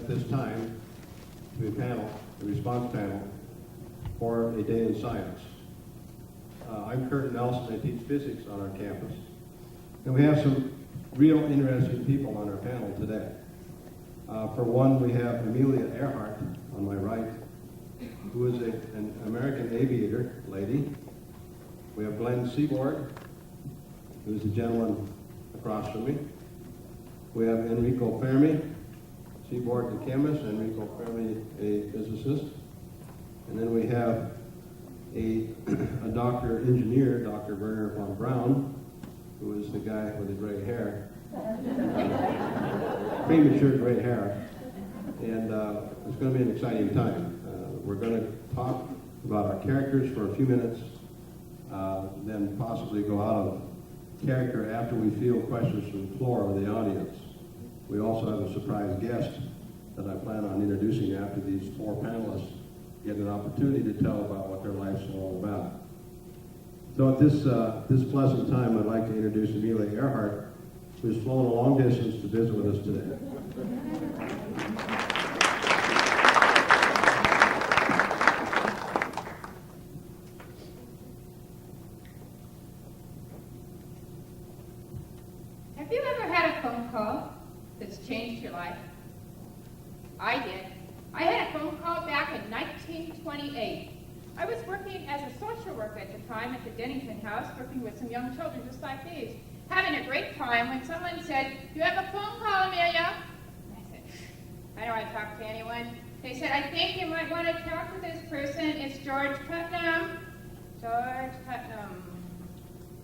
at this time to a response panel for a day in science. I'm Curt Nelson. I teach physics on our campus. And we have some real interesting people on our panel today. For one, we have Amelia Earhart on my right, who is an American aviator lady. We have Glenn Seaboard, who is the gentleman across from me. We have Enrico Fermi, Seaboard the chemist, Enrico Fermi a physicist. And then we have a doctor engineer, Dr. Werner Von Braun, who is the guy with the gray hair, premature gray hair. And it's going to be an exciting time. We're going to talk about our characters for a few minutes, then possibly go out of character after we field questions from the floor of the audience. We also have a surprise guest that I plan on introducing after these four panelists get an opportunity to tell about what their life's all about. So at this pleasant time, I'd like to introduce Amelia Earhart, who's flown a long distance to visit with us today. Have you ever had a phone call that's changed your life? I did. I had a phone call back in 1928. I was working as a social worker at the time at the Dennington House, working with some young children just like these, having a great time when someone said, "You have a phone call, Amelia?" I said, "I don't want to talk to anyone." They said, "I think you might want to talk to this person. It's George Putnam." George Putnam.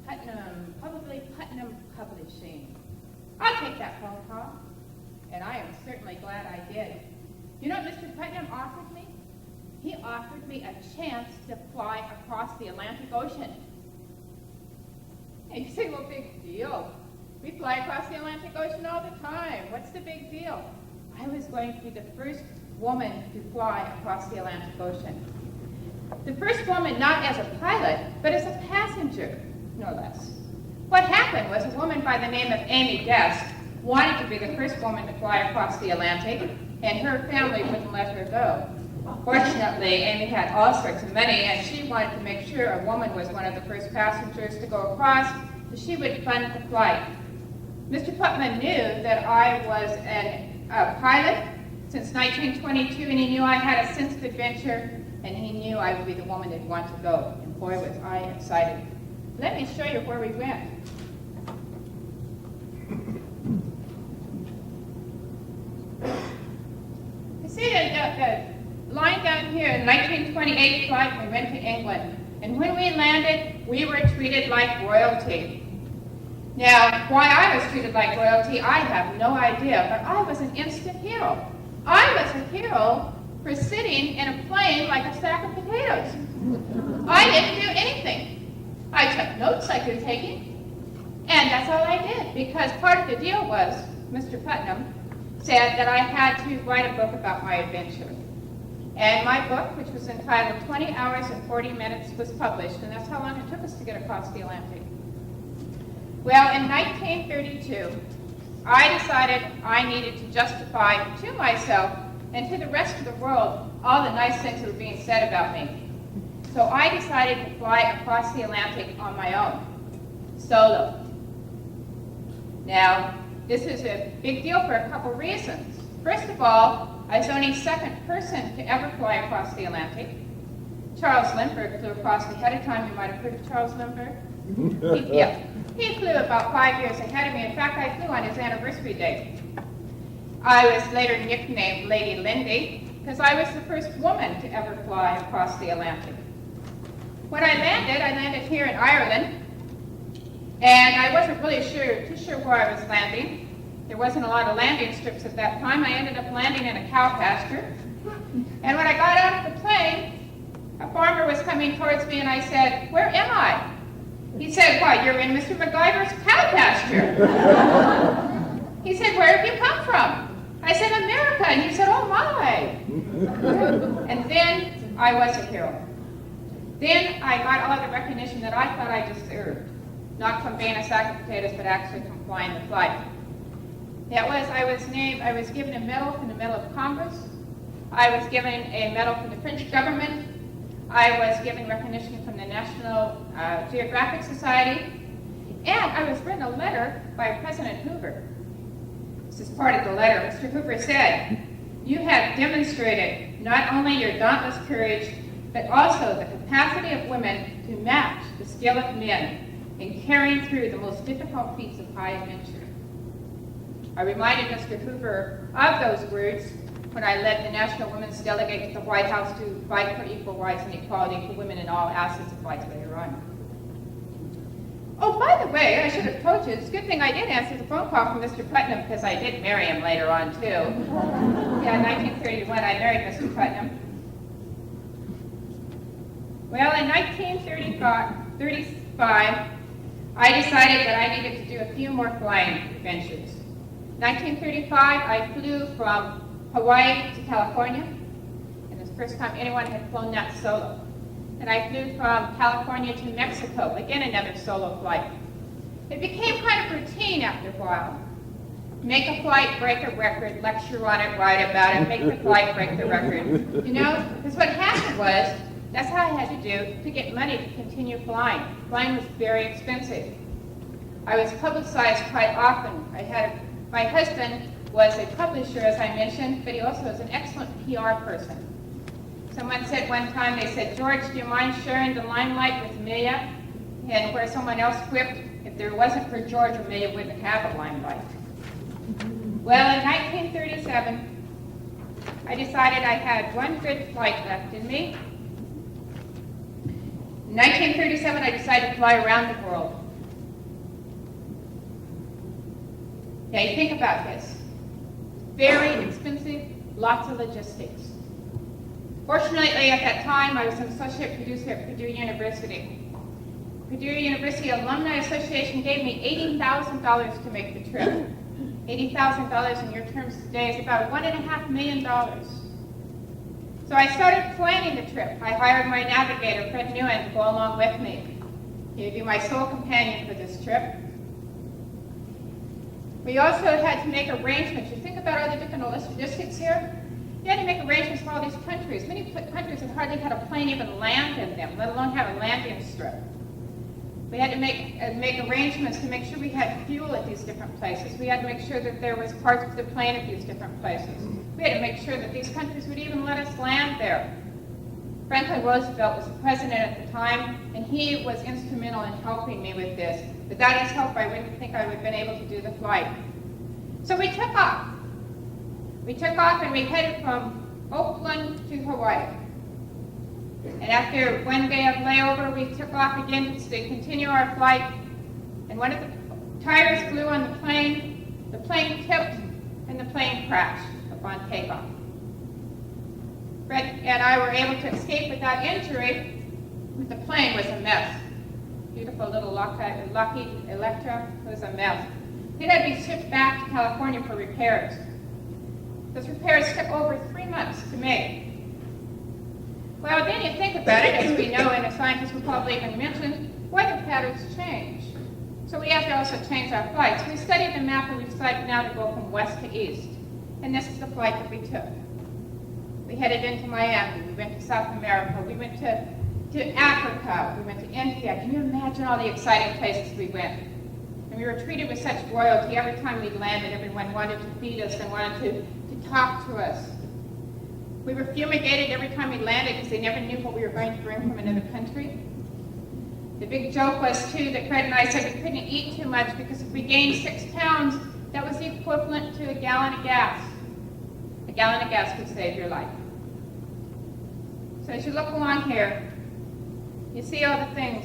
Putnam, probably Putnam Publishing. I'll take that phone call. And I am certainly glad I did. You know what Mr. Putnam offered me? He offered me a chance to fly across the Atlantic Ocean. And you say, well, big deal. We fly across the Atlantic Ocean all the time. What's the big deal? I was going to be the first woman to fly across the Atlantic Ocean. The first woman not as a pilot, but as a passenger, no less. What happened was a woman by the name of Amy Guest wanted to be the first woman to fly across the Atlantic, and her family wouldn't let her go. Fortunately, Amy had all sorts of money, and she wanted to make sure a woman was one of the first passengers to go across, so she would fund the flight. Mr. Putnam knew that I was a pilot since 1922, and he knew I had a sense of adventure, and he knew I would be the woman they'd want to go. And boy, was I excited. Let me show you where we went. You see the line down here, in 1928 flight, we went to England. And when we landed, we were treated like royalty. Now, why I was treated like royalty, I have no idea, but I was an instant hero. I was a hero for sitting in a plane like a sack of potatoes. I didn't do anything. I took notes I could taking, and that's all I did, because part of the deal was, Mr. Putnam said that I had to write a book about my adventure. And my book, which was entitled 20 Hours and 40 Minutes, was published, and that's how long it took us to get across the Atlantic. Well, in 1932, I decided I needed to justify to myself and to the rest of the world all the nice things that were being said about me. So I decided to fly across the Atlantic on my own, solo. Now, this is a big deal for a couple reasons. First of all, I was only second person to ever fly across the Atlantic. Charles Lindbergh flew across ahead of time. You might have heard of Charles Lindbergh. He flew about 5 years ahead of me. In fact, I flew on his anniversary day. I was later nicknamed Lady Lindy because I was the first woman to ever fly across the Atlantic. When I landed here in Ireland, and I wasn't really too sure where I was landing. There wasn't a lot of landing strips at that time. I ended up landing in a cow pasture. And when I got out of the plane, a farmer was coming towards me, and I said, "Where am I?" He said, "Why, you're in Mr. MacGyver's cow pasture." He said, "Where have you come from?" I said, "America." And he said, "Oh my." And then I was a hero. Then I got all the recognition that I thought I deserved, not from being a sack of potatoes, but actually from flying the flight. I was given a medal from the Medal of Congress. I was given a medal from the French government. I was given recognition from the National Geographic Society. And I was written a letter by President Hoover. This is part of the letter. Mr. Hoover said, "You have demonstrated not only your dauntless courage, but also the capacity of women to match the skill of men in carrying through the most difficult feats of high adventure." I reminded Mr. Hoover of those words when I led the National Women's Delegate to the White House to fight for equal rights and equality for women in all aspects of life later on. Oh, by the way, I should have told you, it's a good thing I did answer the phone call from Mr. Putnam, because I did marry him later on, too. Yeah, in 1931, I married Mr. Putnam. Well, in 1935, I decided that I needed to do a few more flying adventures. 1935, I flew from Hawaii to California, and it's the first time anyone had flown that solo. And I flew from California to Mexico, again another solo flight. It became kind of routine after a while. Make a flight, break a record, lecture on it, write about it, make the flight, break the record. You know, because what happened was, that's how I had to do to get money to continue flying. Flying was very expensive. I was publicized quite often. My husband was a publisher, as I mentioned, but he also was an excellent PR person. Someone said one time, they said, "George, do you mind sharing the limelight with Maiya?" And where someone else quipped, "If there wasn't for George, Maiya wouldn't have a limelight." Well, in 1937, I decided I had one good flight left in me. In 1937, I decided to fly around the world. Now, you think about this. Very expensive, lots of logistics. Fortunately, at that time, I was an associate producer at Purdue University. Purdue University Alumni Association gave me $80,000 to make the trip. $80,000 in your terms today is about $1.5 million. So I started planning the trip. I hired my navigator, Fred Newen, to go along with me. He would be my sole companion for this trip. We also had to make arrangements. You think about all the different logistics here. You had to make arrangements for all these countries. Many countries had hardly had a plane even land in them, let alone have a landing strip. We had to make arrangements to make sure we had fuel at these different places. We had to make sure that there was parts of the plane at these different places. We had to make sure that these countries would even let us land there. Franklin Roosevelt was the president at the time, and he was instrumental in helping me with this. Without his help, I wouldn't think I would have been able to do the flight. So we took off. We took off and we headed from Oakland to Hawaii. And after one day of layover, we took off again to continue our flight. And one of the tires blew on the plane tipped, and the plane crashed upon takeoff. Fred and I were able to escape without injury, but the plane was a mess. Beautiful little Lockheed Electra was a mess. It had to be shipped back to California for repairs. Those repairs took over 3 months to make. Well, then you think about it, as we know, and as scientists will probably even mention, weather patterns change. So we have to also change our flights. We studied the map and we decided now to go from west to east. And this is the flight that we took. We headed into Miami, we went to South America, we went to Africa, we went to India. Can you imagine all the exciting places we went? And we were treated with such royalty. Every time we landed, everyone wanted to feed us and wanted to talk to us. We were fumigated every time we landed because they never knew what we were going to bring from another country. The big joke was, too, that Fred and I said we couldn't eat too much because if we gained 6 pounds, that was the equivalent to a gallon of gas. A gallon of gas could save your life. So as you look along here, you see all the things.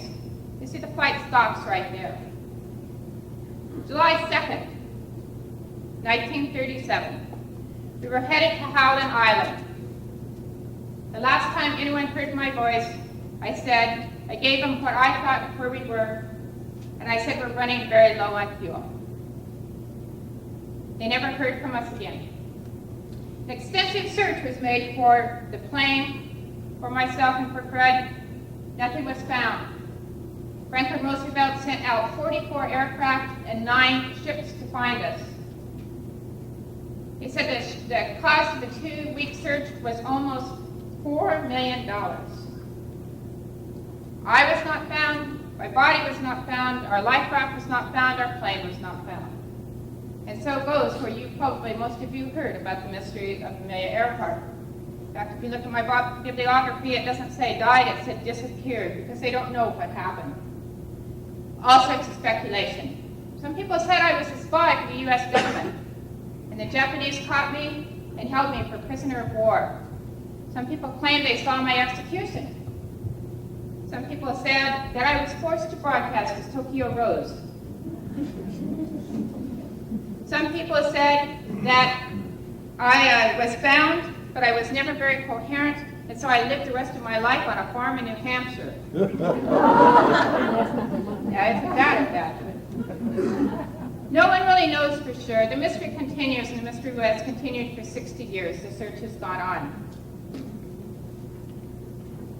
You see the flight stops right there. July 2nd, 1937. We were headed to Howland Island. The last time anyone heard my voice, I gave them what I thought where we were, and I said we're running very low on fuel. They never heard from us again. An extensive search was made for the plane, for myself and for Fred. Nothing was found. Franklin Roosevelt sent out 44 aircraft and 9 ships to find us. They said the cost of a 2-week search was almost $4 million. I was not found, my body was not found, our life raft was not found, our plane was not found. And so goes where you probably, most of you heard about the mystery of Amelia Earhart. In fact, if you look at my bibliography, it doesn't say died, it said disappeared, because they don't know what happened. All sorts of speculation. Some people said I was a spy for the U.S. government, and the Japanese caught me and held me for prisoner of war. Some people claimed they saw my execution. Some people said that I was forced to broadcast as Tokyo Rose. Some people said that I was found, but I was never very coherent, and so I lived the rest of my life on a farm in New Hampshire. Yeah, it's bad at that. No one really knows for sure. The mystery continues, and the mystery has continued for 60 years. The search has gone on.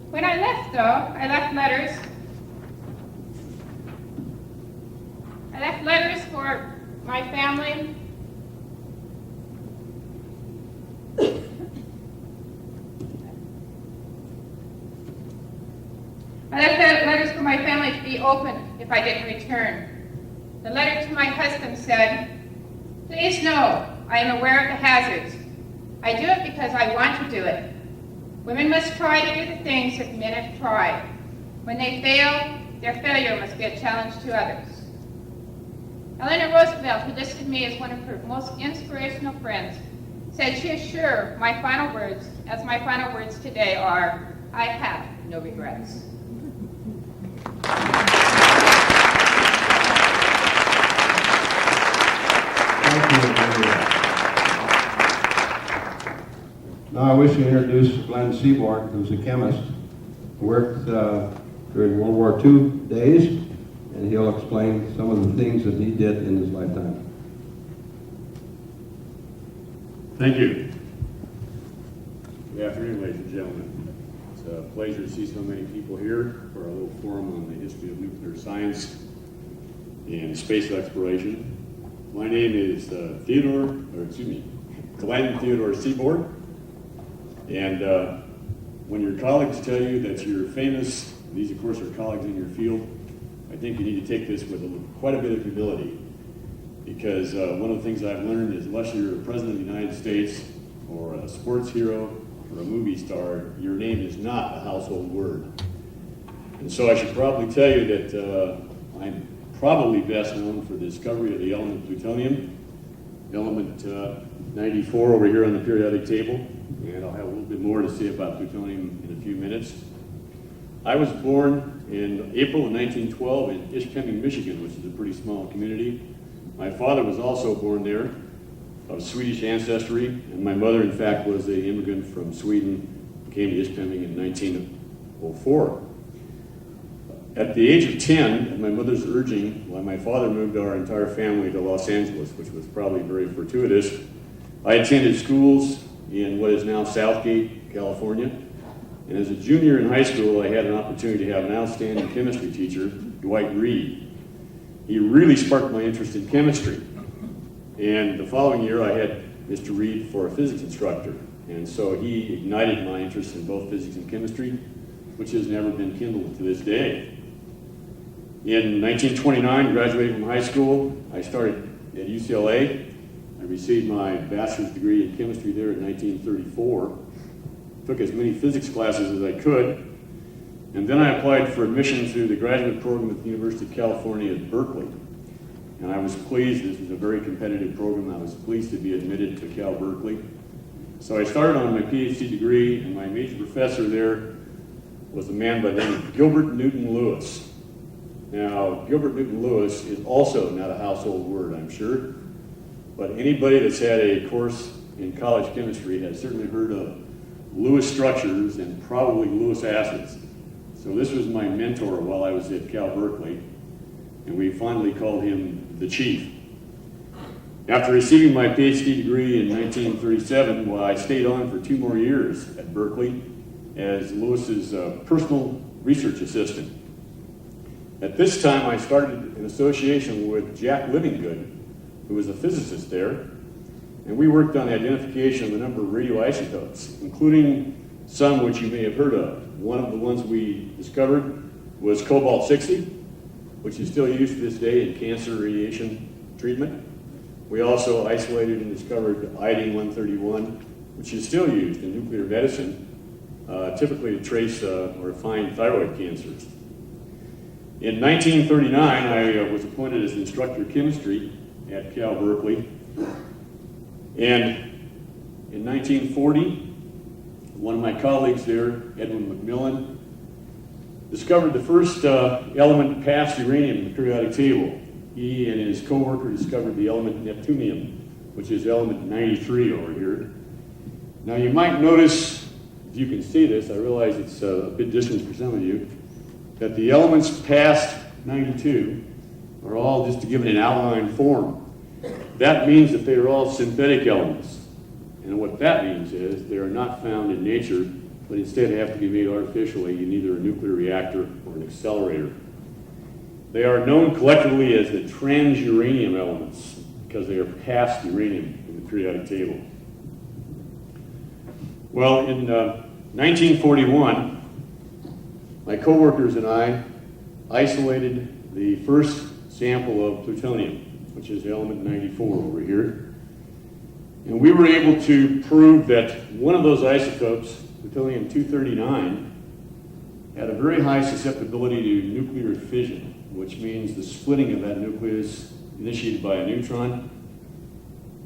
When I left, though, I left letters. I left letters for my family. I left letters for my family to be opened if I didn't return. The letter to my husband said, "Please know, I am aware of the hazards. I do it because I want to do it. Women must try to do the things that men have tried. When they fail, their failure must be a challenge to others." Eleanor Roosevelt, who listed me as one of her most inspirational friends, said she is sure my final words today are, "I have no regrets." Thank you, Amelia. Now I wish to introduce Glenn Seaborg, who's a chemist, who worked during World War II days, and he'll explain some of the things that he did in his lifetime. Thank you. Good afternoon, ladies and gentlemen. It's a pleasure to see so many people here for our little forum on the history of nuclear science and space exploration. My name is Glenn Theodore Seaborg, and when your colleagues tell you that you're famous, these of course are colleagues in your field, I think you need to take this with quite a bit of humility, because one of the things I've learned is unless you're the President of the United States or a sports hero or a movie star, your name is not a household word. And so I should probably tell you that I'm probably best known for the discovery of the element plutonium, element 94 over here on the periodic table, and I'll have a little bit more to say about plutonium in a few minutes. I was born in April of 1912 in Ishpeming, Michigan, which is a pretty small community. My father was also born there, of Swedish ancestry, and my mother, in fact, was an immigrant from Sweden, came to Ishpeming in 1904. At the age of 10, at my mother's urging, when my father moved our entire family to Los Angeles, which was probably very fortuitous, I attended schools in what is now Southgate, California. And as a junior in high school, I had an opportunity to have an outstanding chemistry teacher, Dwight Reed. He really sparked my interest in chemistry. And the following year, I had Mr. Reed for a physics instructor. And so he ignited my interest in both physics and chemistry, which has never been kindled to this day. In 1929, graduating from high school, I started at UCLA. I received my bachelor's degree in chemistry there in 1934. Took as many physics classes as I could. And then I applied for admission to the graduate program at the University of California at Berkeley. And I was pleased, this was a very competitive program, I was pleased to be admitted to Cal Berkeley. So I started on my PhD degree, and my major professor there was a man by the name of Gilbert Newton Lewis. Now, Gilbert Newton Lewis is also not a household word, I'm sure, but anybody that's had a course in college chemistry has certainly heard of Lewis structures and probably Lewis acids. So this was my mentor while I was at Cal Berkeley, and we finally called him the chief. After receiving my PhD degree in 1937, I stayed on for 2 more years at Berkeley as Lewis's personal research assistant. At this time, I started an association with Jack Livingood, who was a physicist there, And we worked on the identification of a number of radioisotopes, including some which you may have heard of. One of the ones we discovered was cobalt-60, which is still used to this day in cancer radiation treatment. We also isolated and discovered iodine-131, which is still used in nuclear medicine, typically to trace or find thyroid cancers. In 1939, I was appointed as instructor of chemistry at Cal Berkeley. And in 1940, one of my colleagues there, Edwin McMillan, discovered the first element past uranium in the periodic table. He and his co-worker discovered the element neptunium, which is element 93 over here. Now you might notice, if you can see this, I realize it's a bit distant for some of you, that the elements past 92 are all just given in outline form. That means that they are all synthetic elements. And what that means is they are not found in nature, but instead have to be made artificially in either a nuclear reactor or an accelerator. They are known collectively as the transuranium elements because they are past uranium in the periodic table. Well, in 1941, my coworkers and I isolated the first sample of plutonium, which is element 94 over here. And we were able to prove that one of those isotopes, plutonium-239, had a very high susceptibility to nuclear fission, which means the splitting of that nucleus initiated by a neutron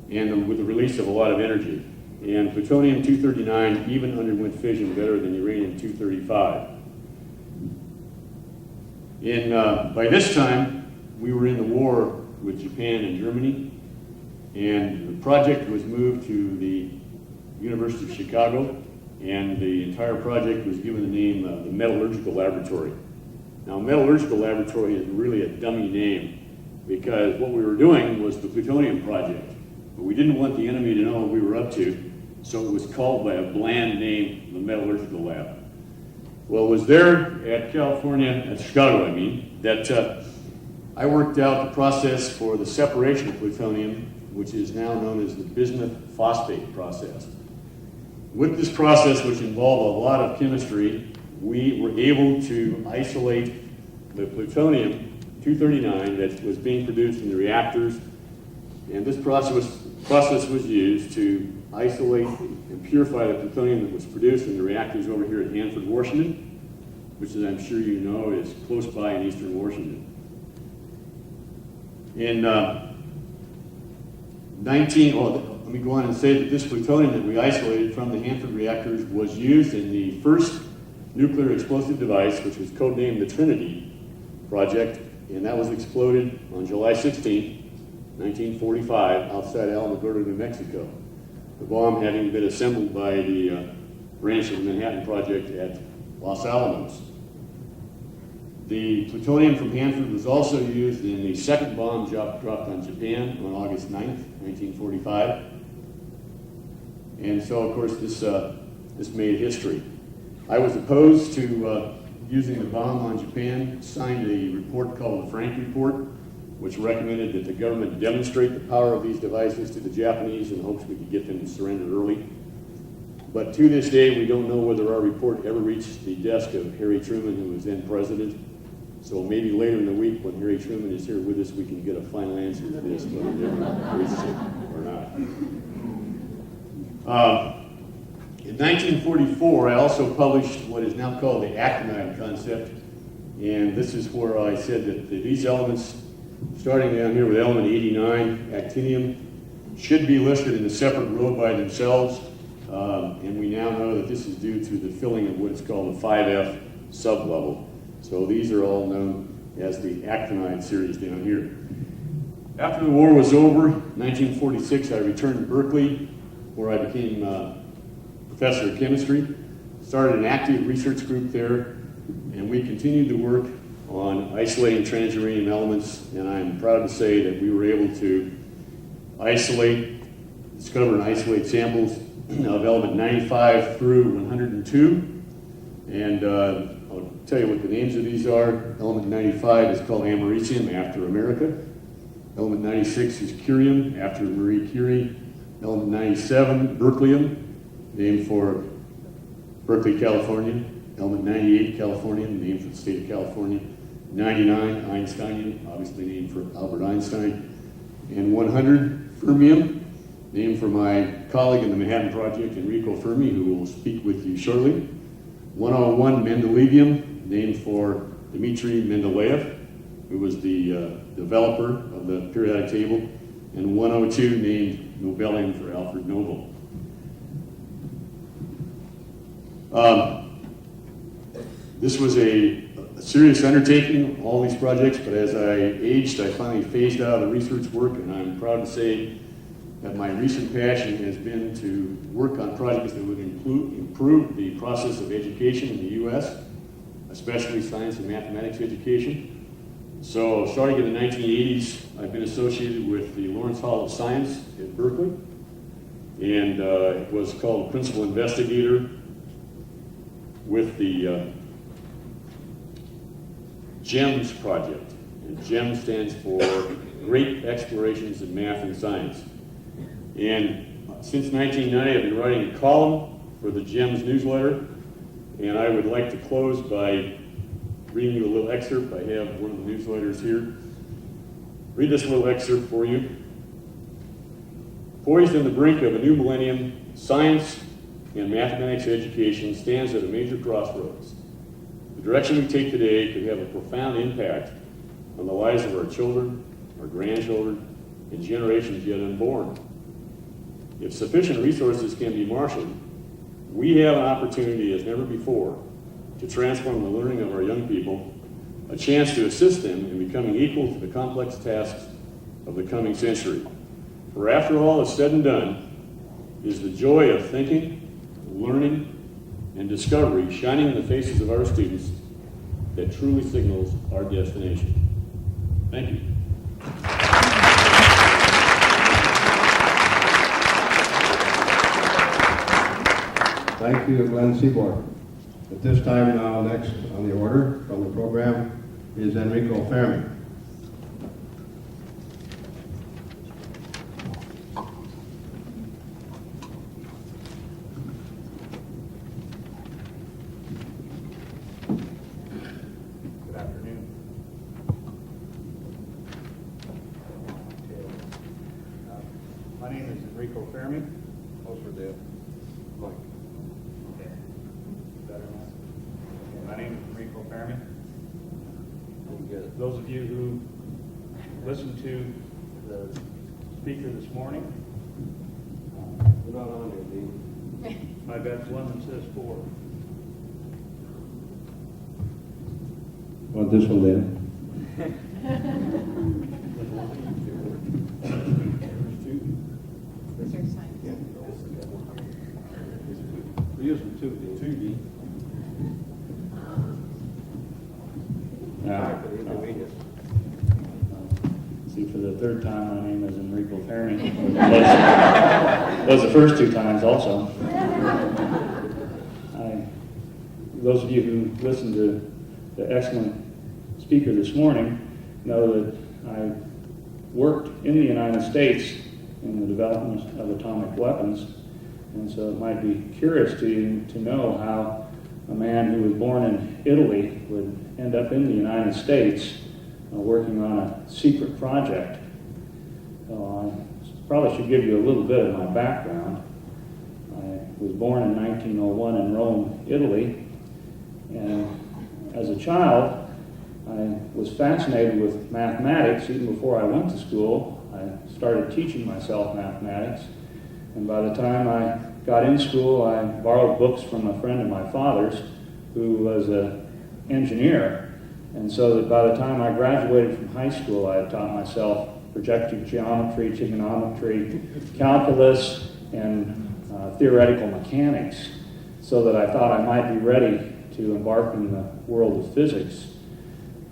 and with the release of a lot of energy. And plutonium-239 even underwent fission better than uranium-235. By this time, we were in the war with Japan and Germany, and the project was moved to the University of Chicago, and the entire project was given the name the Metallurgical Laboratory. Now, Metallurgical Laboratory is really a dummy name because what we were doing was the plutonium project, but we didn't want the enemy to know what we were up to, so it was called by a bland name, the Metallurgical Lab. Well, it was there at Chicago, that I worked out the process for the separation of plutonium, which is now known as the bismuth phosphate process. With this process, which involved a lot of chemistry, we were able to isolate the plutonium-239 that was being produced in the reactors, and this process was used to isolate and purify the plutonium that was produced in the reactors over here at Hanford, Washington, which, as I'm sure you know, is close by in eastern Washington. Let me go on and say that this plutonium that we isolated from the Hanford reactors was used in the first nuclear explosive device, which was codenamed the Trinity Project, and that was exploded on July 16, 1945, outside Alamogordo, New Mexico. The bomb having been assembled by the branch of the Manhattan Project at Los Alamos. The plutonium from Hanford was also used in the second bomb dropped on Japan on August 9th, 1945. And so, of course, this made history. I was opposed to using the bomb on Japan, signed a report called the Frank Report, which recommended that the government demonstrate the power of these devices to the Japanese in hopes we could get them to surrender early. But to this day, we don't know whether our report ever reached the desk of Harry Truman, who was then president. So maybe later in the week, when Harry Truman is here with us, we can get a final answer to this, whether they reached it or not. In 1944, I also published what is now called the Acronym Concept, and this is where I said that these elements, starting down here with element 89, actinium, should be listed in a separate row by themselves, and we now know that this is due to the filling of what is called the 5F sublevel. So these are all known as the actinide series down here. After the war was over, 1946, I returned to Berkeley, where I became professor of chemistry, started an active research group there, and we continued to work on isolating transuranium elements, and I'm proud to say that we were able to discover and isolate samples of element 95 through 102, and I'll tell you what the names of these are. Element 95 is called americium, after America. Element 96 is curium, after Marie Curie. Element 97, berkelium, named for Berkeley, California. Element 98, Californian, named for the state of California. 99, Einsteinian, obviously named for Albert Einstein. And 100, fermium, named for my colleague in the Manhattan Project, Enrico Fermi, who will speak with you shortly. 101, mendelevium, named for Dmitry Mendeleev, who was the developer of the periodic table. And 102, named Nobelium for Alfred Nobel. This was a serious undertaking, all these projects, but as I aged, I finally phased out of the research work, and I'm proud to say that my recent passion has been to work on projects that would improve the process of education in the U.S., especially science and mathematics education. So starting in the 1980s, I've been associated with the Lawrence Hall of Science at Berkeley, and it was called Principal Investigator with the GEMS project. And GEMS stands for Great Explorations in Math and Science. And since 1990, I've been writing a column for the GEMS newsletter, and I would like to close by reading you a little excerpt. I have one of the newsletters here. Read this little excerpt for you. Poised on the brink of a new millennium, science and mathematics education stands at a major crossroads. The direction we take today could have a profound impact on the lives of our children, our grandchildren, and generations yet unborn. If sufficient resources can be marshaled, we have an opportunity as never before to transform the learning of our young people, a chance to assist them in becoming equal to the complex tasks of the coming century. For after all is said and done, is the joy of thinking, learning, and discovery shining in the faces of our students that truly signals our destination. Thank you. Thank you, Glenn Seaborg. At this time now, next on the order from the program is Enrico Fermi. Good afternoon. My name is Enrico Fermi. Over the mic. Okay. Better now? My name is Enrico Fermi. Those of you who listened to the speaker this morning, We're not on here, Dean. I got one that says 4. Want this one, Dan? Is there sign? We're using 2, Dean. 2, Dean. See, for the third time, my name is Enrico Fermi. Was the first 2 times also. Those of you who listened to the excellent speaker this morning know that I worked in the United States in the development of atomic weapons, and so it might be curious to you to know how a man who was born in Italy would end up in the United States working on a secret project. I probably should give you a little bit of my background. I was born in 1901 in Rome, Italy, and as a child, I was fascinated with mathematics. Even before I went to school, I started teaching myself mathematics, and by the time I got in school, I borrowed books from a friend of my father's who was an engineer, and so that by the time I graduated from high school, I had taught myself projective geometry, trigonometry, calculus, and theoretical mechanics, so that I thought I might be ready to embark in the world of physics.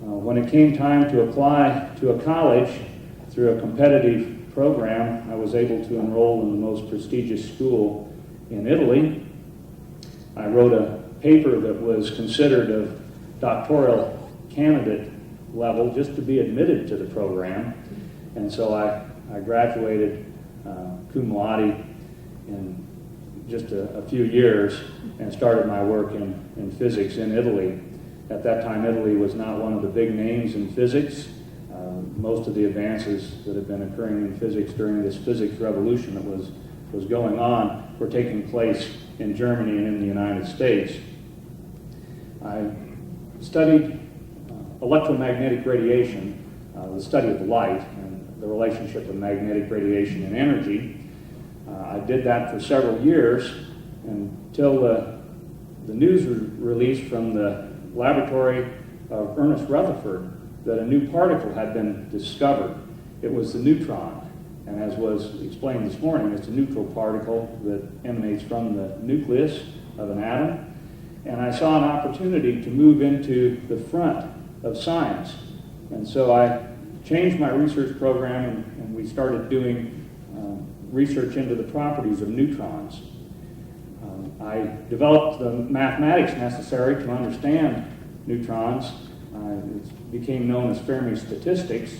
When it came time to apply to a college through a competitive program, I was able to enroll in the most prestigious school in Italy. I wrote a paper that was considered of doctoral candidate level just to be admitted to the program, and so I graduated cum laude in just a few years and started my work in physics in Italy. At that time, Italy was not one of the big names in physics. Most of the advances that have been occurring in physics during this physics revolution that was going on were taking place in Germany and in the United States. I studied electromagnetic radiation, the study of light and the relationship of magnetic radiation and energy. I did that for several years until the news was released from the laboratory of Ernest Rutherford that a new particle had been discovered. It was the neutron, and as was explained this morning, it's a neutral particle that emanates from the nucleus of an atom. And I saw an opportunity to move into the front of science. And so I changed my research program and we started doing research into the properties of neutrons. I developed the mathematics necessary to understand neutrons. It became known as Fermi statistics,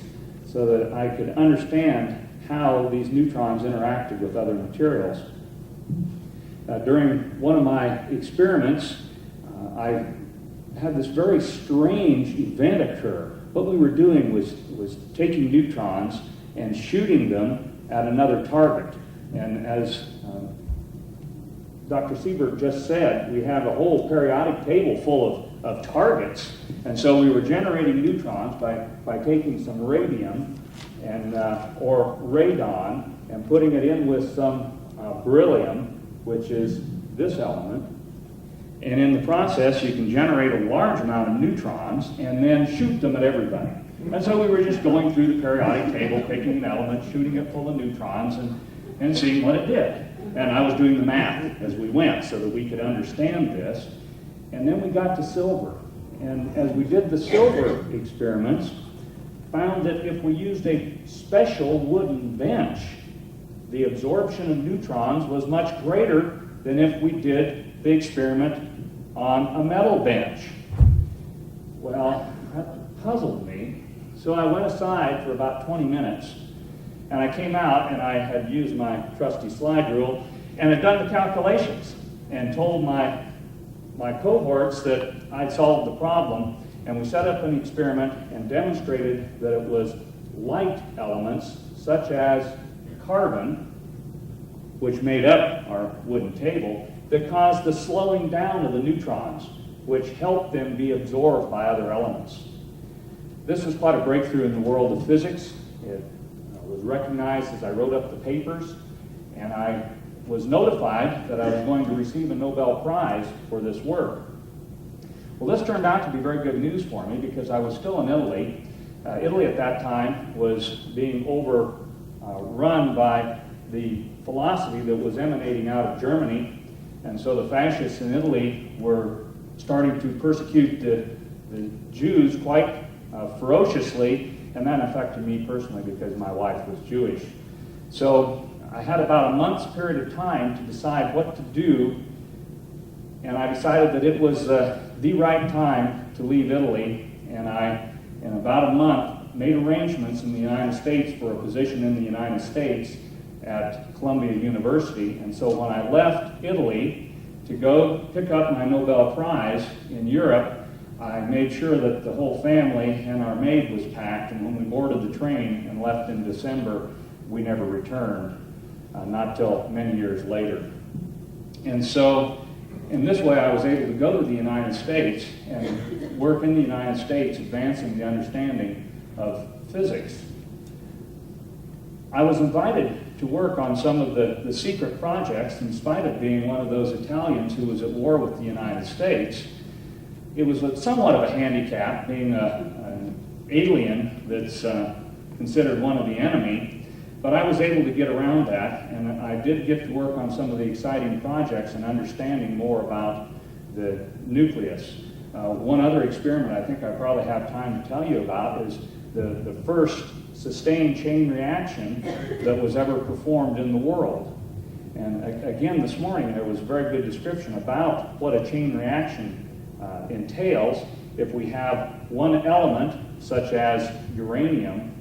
so that I could understand how these neutrons interacted with other materials. During one of my experiments, I had this very strange event occur. What we were doing was taking neutrons and shooting them at another target. And as Dr. Siebert just said, we have a whole periodic table full of targets. And so we were generating neutrons by taking some radium and or radon and putting it in with some beryllium, which is this element. And in the process, you can generate a large amount of neutrons and then shoot them at everybody. And so we were just going through the periodic table, picking an element, shooting it full of neutrons, and seeing what it did. And I was doing the math as we went so that we could understand this. And then we got to silver. And as we did the silver experiments, found that if we used a special wooden bench, the absorption of neutrons was much greater than if we did the experiment on a metal bench. Well, that puzzled me. So I went aside for about 20 minutes, and I came out and I had used my trusty slide rule and had done the calculations and told my cohorts that I'd solved the problem, and we set up an experiment and demonstrated that it was light elements such as carbon, which made up our wooden table, that caused the slowing down of the neutrons, which helped them be absorbed by other elements. This was quite a breakthrough in the world of physics. It was recognized as I wrote up the papers, and I was notified that I was going to receive a Nobel Prize for this work. Well, this turned out to be very good news for me because I was still in Italy. Italy at that time was being overrun by the philosophy that was emanating out of Germany, and so the fascists in Italy were starting to persecute the Jews quite ferociously, and that affected me personally because my wife was Jewish. So I had about a month's period of time to decide what to do, and I decided that it was the right time to leave Italy, and I, in about a month, made arrangements in the United States for a position in the United States at Columbia University. And so when I left Italy to go pick up my Nobel Prize in Europe, I made sure that the whole family and our maid was packed, and when we boarded the train and left in December, we never returned, not till many years later. And so in this way, I was able to go to the United States and work in the United States, advancing the understanding of physics. I was invited to work on some of the secret projects in spite of being one of those Italians who was at war with the United States. It was somewhat of a handicap, being an alien that's considered one of the enemy, but I was able to get around that, and I did get to work on some of the exciting projects and understanding more about the nucleus. One other experiment I think I probably have time to tell you about is the first sustained chain reaction that was ever performed in the world. And again, this morning there was a very good description about what a chain reaction entails if we have one element, such as uranium,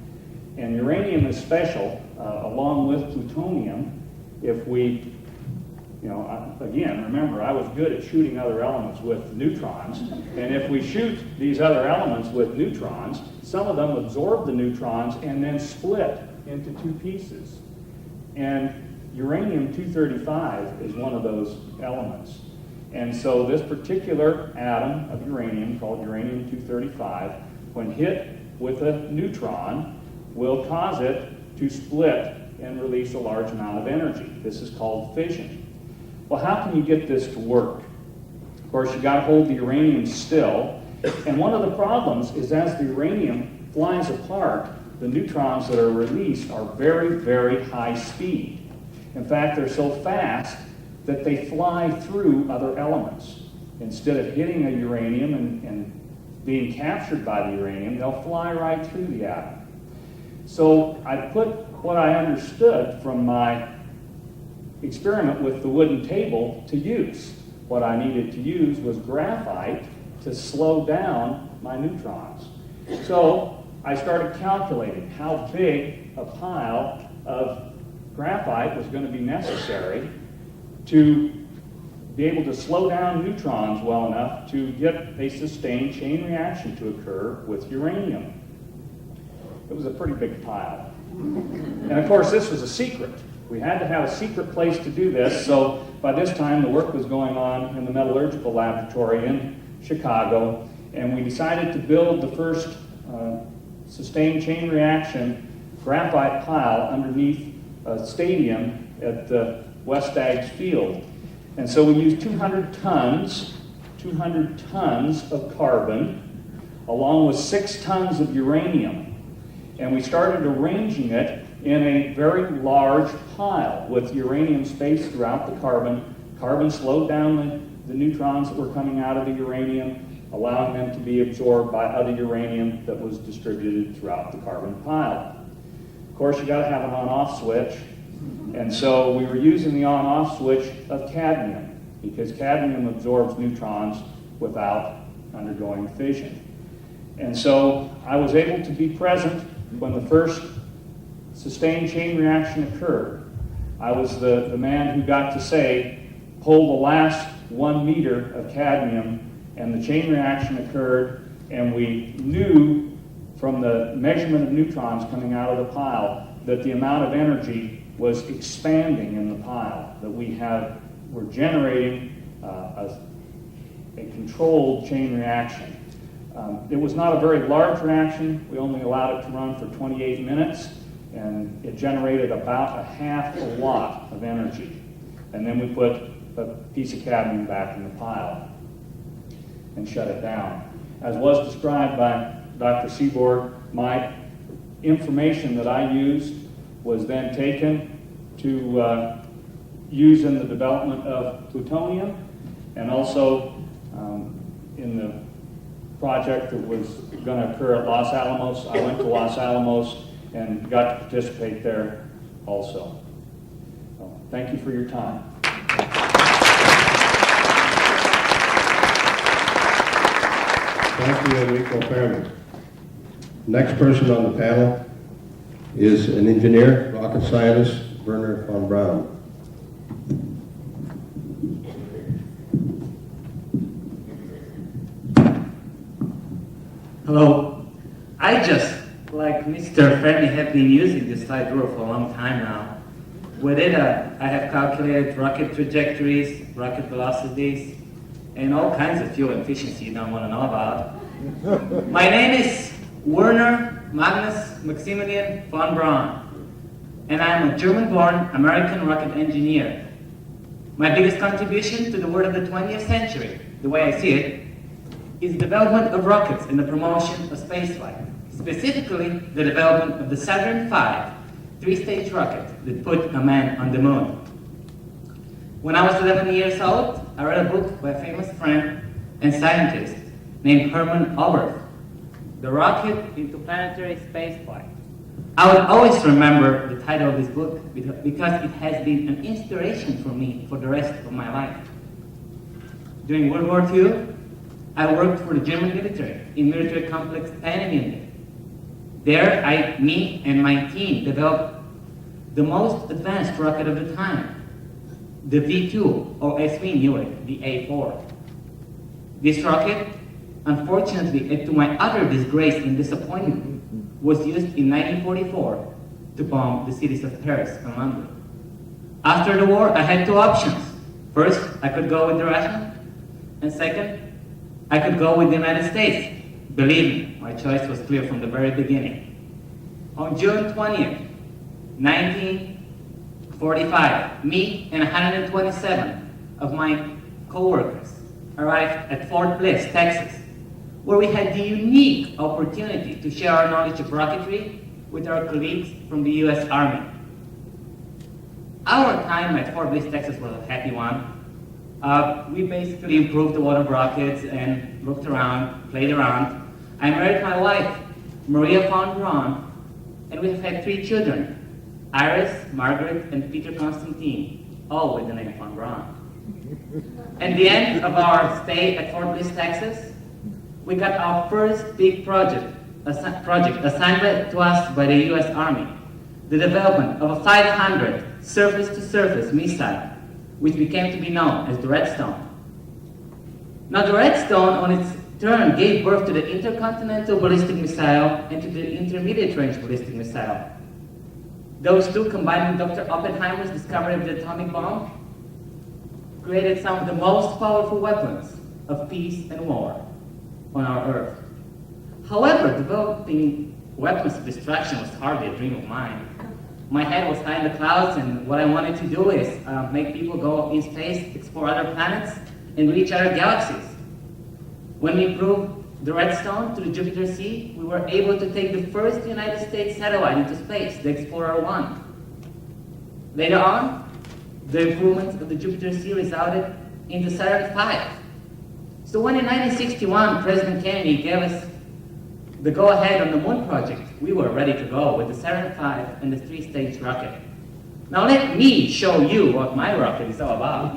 and uranium is special. along with plutonium, if we, again, remember, I was good at shooting other elements with neutrons, and if we shoot these other elements with neutrons, some of them absorb the neutrons and then split into two pieces. And uranium-235 is one of those elements. And so this particular atom of uranium, called uranium-235, when hit with a neutron, will cause it to split and release a large amount of energy. This is called fission. Well, how can you get this to work? Of course, you got to hold the uranium still. And one of the problems is as the uranium flies apart, the neutrons that are released are very, very high speed. In fact, they're so fast that they fly through other elements. Instead of hitting a uranium and being captured by the uranium, they'll fly right through the atom. So I put what I understood from my experiment with the wooden table to use. What I needed to use was graphite to slow down my neutrons. So I started calculating how big a pile of graphite was going to be necessary to be able to slow down neutrons well enough to get a sustained chain reaction to occur with uranium. It was a pretty big pile. And of course, this was a secret. We had to have a secret place to do this, so by this time the work was going on in the Metallurgical Laboratory in Chicago, and we decided to build the first sustained chain reaction graphite pile underneath a stadium at the West Ag's Field. And so we used 200 tons of carbon, along with 6 tons of uranium. And we started arranging it in a very large pile with uranium spaced throughout the carbon. Carbon slowed down the neutrons that were coming out of the uranium, allowing them to be absorbed by other uranium that was distributed throughout the carbon pile. Of course, you got to have an on-off switch. And so we were using the on-off switch of cadmium, because cadmium absorbs neutrons without undergoing fission. And so I was able to be present when the first sustained chain reaction occurred. I was the man who got to say, pull the last 1 meter of cadmium, and the chain reaction occurred, and we knew from the measurement of neutrons coming out of the pile that the amount of energy was expanding in the pile, that we're generating a controlled chain reaction. It was not a very large reaction. We only allowed it to run for 28 minutes, and it generated about a half a watt of energy. And then we put a piece of cadmium back in the pile and shut it down. As was described by Dr. Seaborg, my information that I used was then taken to use in the development of plutonium, and also in the project that was going to occur at Los Alamos. I went to Los Alamos and got to participate there also. So, thank you for your time. Thank you, Enrico Fairman. Next person on the panel is an engineer, rocket scientist, Werner von Braun. Hello. I just, like Mr. Fermi, have been using this slide rule for a long time now. With it, I have calculated rocket trajectories, rocket velocities, and all kinds of fuel efficiency you don't want to know about. My name is Werner-Maximilian Von Braun, and I am a German-born American rocket engineer. My biggest contribution to the world of the 20th century, the way I see it, is the development of rockets and the promotion of spaceflight, specifically the development of the Saturn V three-stage rocket that put a man on the moon. When I was 11 years old, I read a book by a famous friend and scientist named Hermann Oberth, The Rocket into Planetary Spaceflight. I will always remember the title of this book because it has been an inspiration for me for the rest of my life. During World War II, I worked for the German military in military complex Peenemünde. There, me and my team developed the most advanced rocket of the time, the V2, or as we knew it, the A4. This rocket, unfortunately, and to my utter disgrace and disappointment, was used in 1944 to bomb the cities of Paris and London. After the war, I had two options. First, I could go with the Russians, and second, I could go with the United States. Believe me, my choice was clear from the very beginning. On June 20th, 1945, me and 127 of my co-workers arrived at Fort Bliss, Texas, where we had the unique opportunity to share our knowledge of rocketry with our colleagues from the US Army. Our time at Fort Bliss, Texas was a happy one. We basically improved a lot of rockets and looked around, played around. I married my wife, Amelia Von Braun, and we have had 3 children, Iris, Margaret, and Peter Constantine, all with the name Von Braun. At the end of our stay at Fort Bliss, Texas, we got our first big project assigned to us by the US Army, the development of a 500 surface-to-surface missile, which became to be known as the Redstone. Now the Redstone, on its turn, gave birth to the intercontinental ballistic missile and to the intermediate range ballistic missile. Those two, combined with Dr. Oppenheimer's discovery of the atomic bomb, created some of the most powerful weapons of peace and war on our Earth. However, developing weapons of destruction was hardly a dream of mine. My head was high in the clouds, and what I wanted to do is make people go in space, explore other planets, and reach other galaxies. When we proved the Redstone to the Jupiter Sea, we were able to take the first United States satellite into space, the Explorer 1. Later on, the improvements of the Jupiter Sea resulted in the Saturn V. So when in 1961, President Kennedy gave us the go-ahead on the Moon project, we were ready to go with the Saturn V and the 3-stage rocket. Now let me show you what my rocket is all about.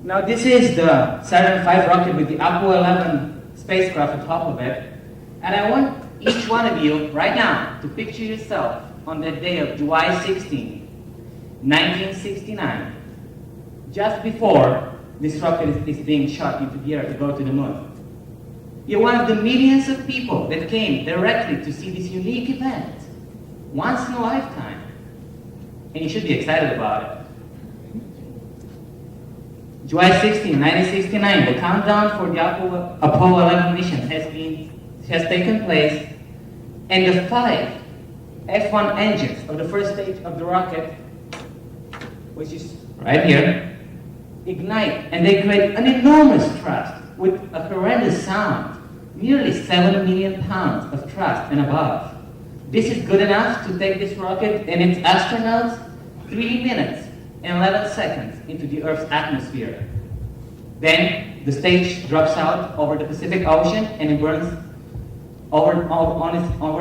Now this is the Saturn V rocket with the Apollo 11 spacecraft on top of it. And I want each one of you right now to picture yourself on that day of July 16, 1969, just before this rocket is being shot into the air to go to the moon. You're one of the millions of people that came directly to see this unique event, once in a lifetime. And you should be excited about it. July 16, 1969, the countdown for the Apollo 11 mission has taken place, and the 5 F1 engines of the first stage of the rocket, which is right here, ignite, and they create an enormous thrust with a horrendous sound, nearly 7 million pounds of thrust and above. This is good enough to take this rocket and its astronauts 3 minutes and 11 seconds into the Earth's atmosphere. Then the stage drops out over the Pacific Ocean and it burns over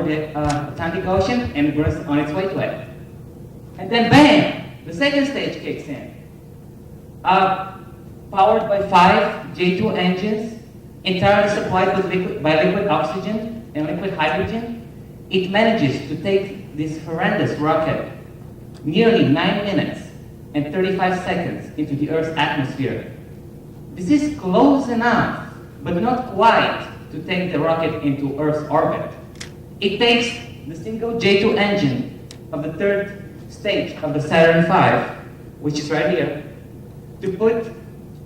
the Atlantic Ocean and burns on its way to it. And then bang, the second stage kicks in. Powered by 5 J2 engines, entirely supplied with liquid oxygen and liquid hydrogen, it manages to take this horrendous rocket nearly 9 minutes and 35 seconds into the Earth's atmosphere. This is close enough, but not quite, to take the rocket into Earth's orbit. It takes the single J2 engine of the 3rd stage of the Saturn V, which is right here, to put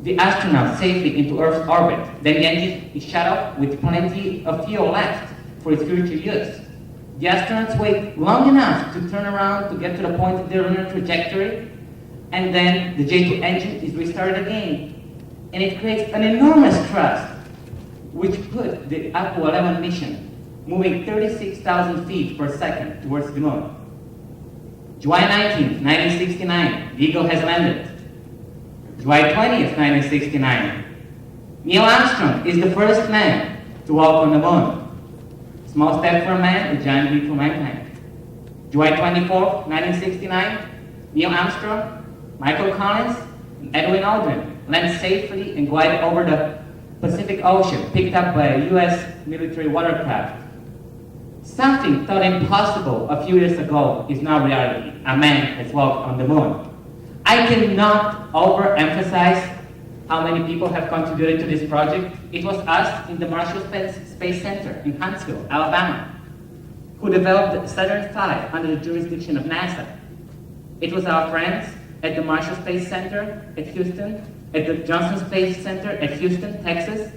the astronaut safely into Earth's orbit. Then the engine is shut off with plenty of fuel left for its future use. The astronauts wait long enough to turn around to get to the point of their lunar trajectory, and then the J2 engine is restarted again, and it creates an enormous thrust, which put the Apollo 11 mission moving 36,000 feet per second towards the moon. July 19th, 1969, the Eagle has landed. July 20th, 1969, Neil Armstrong is the first man to walk on the moon. Small step for a man, a giant leap for mankind. July 24th, 1969, Neil Armstrong, Michael Collins, and Edwin Aldrin landed safely and glided over the Pacific Ocean, picked up by a U.S. military watercraft. Something thought impossible a few years ago is now reality. A man has walked on the moon. I cannot overemphasize how many people have contributed to this project. It was us in the Marshall Space Center in Huntsville, Alabama, who developed Saturn V under the jurisdiction of NASA. It was our friends at the Marshall Space Center at Houston, at the Johnson Space Center at Houston, Texas,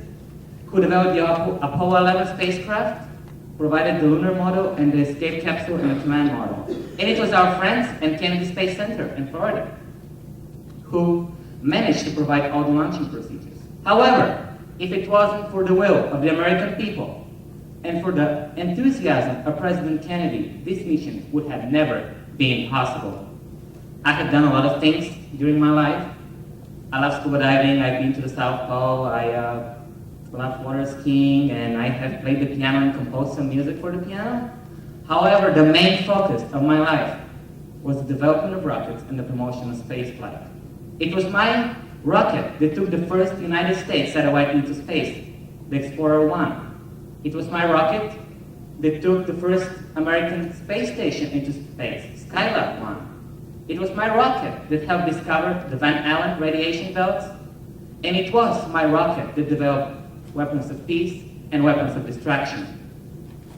who developed the Apollo 11 spacecraft, provided the lunar model and the escape capsule and the command model. And it was our friends at Kennedy Space Center in Florida who managed to provide all the launching procedures. However, if it wasn't for the will of the American people and for the enthusiasm of President Kennedy, this mission would have never been possible. I have done a lot of things during my life. I love scuba diving, I've been to the South Pole, I love water skiing, and I have played the piano and composed some music for the piano. However, the main focus of my life was the development of rockets and the promotion of spaceflight. It was my rocket that took the first United States satellite into space, the Explorer 1. It was my rocket that took the first American space station into space, Skylab 1. It was my rocket that helped discover the Van Allen radiation belts, and it was my rocket that developed weapons of peace and weapons of destruction.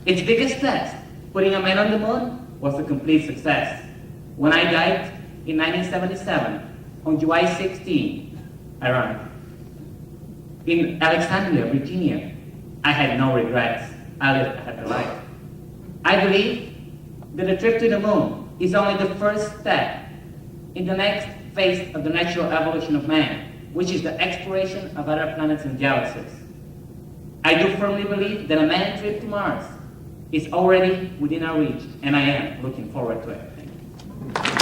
Its biggest test, putting a man on the moon, was a complete success. When I died in 1977, on July 16, ironic, in Alexandria, Virginia, I had no regrets. I lived a happy life. I believe that the trip to the moon is only the first step in the next phase of the natural evolution of man, which is the exploration of other planets and galaxies. I do firmly believe that a manned trip to Mars is already within our reach, and I am looking forward to it. Thank you.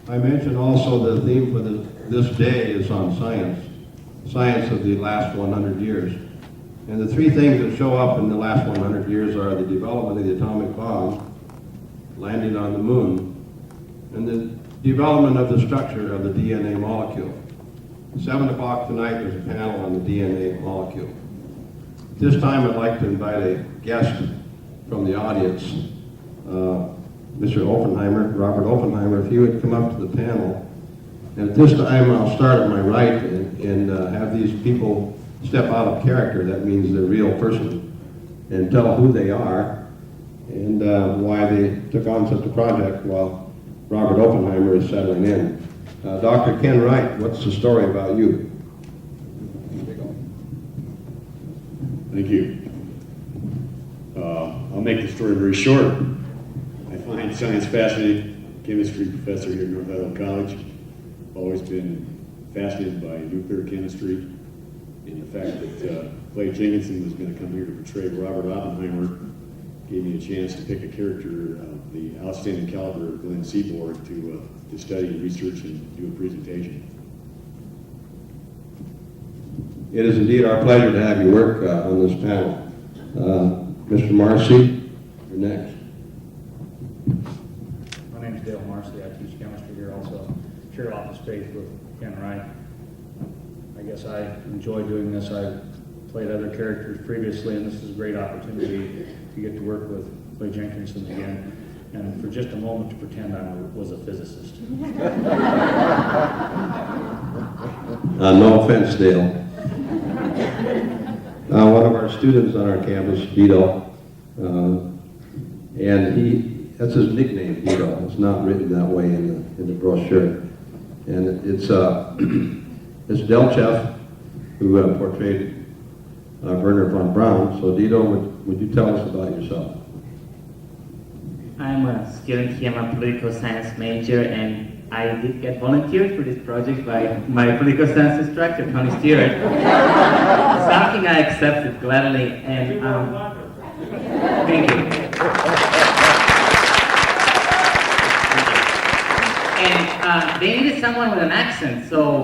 I mentioned also the theme for this day is on science of the last 100 years. And the three things that show up in the last 100 years are the development of the atomic bomb, landing on the moon, and the development of the structure of the DNA molecule. 7 o'clock tonight, there's a panel on the DNA molecule. This time I'd like to invite a guest from the audience, Mr. Oppenheimer, Robert Oppenheimer, if he would come up to the panel. And at this time, I'll start at my right and have these people step out of character. That means they're a real person, and tell who they are and why they took on such a project while Robert Oppenheimer is settling in. Dr. Ken Wright, what's the story about you? Thank you. I'll make the story very short. I find science fascinating. Chemistry professor here at North Idaho College. Always been fascinated by nuclear chemistry and the fact that Clay Jenkinson was going to come here to portray Robert Oppenheimer gave me a chance to pick a character of the outstanding caliber of Glenn Seaborg to study and research and do a presentation. It is indeed our pleasure to have you work on this panel. Mr. Marcy, you're next. My name is Dale Marcy. I teach chemistry here, also share office space with Ken Wright. I guess I enjoy doing this. I've played other characters previously, and this is a great opportunity to get to work with Clay Jenkinson again, and for just a moment to pretend I was a physicist. No offense, Dale. One of our students on our campus, Vito, and that's his nickname, Vito. It's not written that way in the brochure. And it's Delchev who portrayed Werner von Braun. So Vito, would you tell us about yourself? I'm a student here. I'm a political science major, and I did get volunteered for this project by my political science instructor, Tony Stewart. Something I accepted gladly, and thank you. And they needed someone with an accent, so,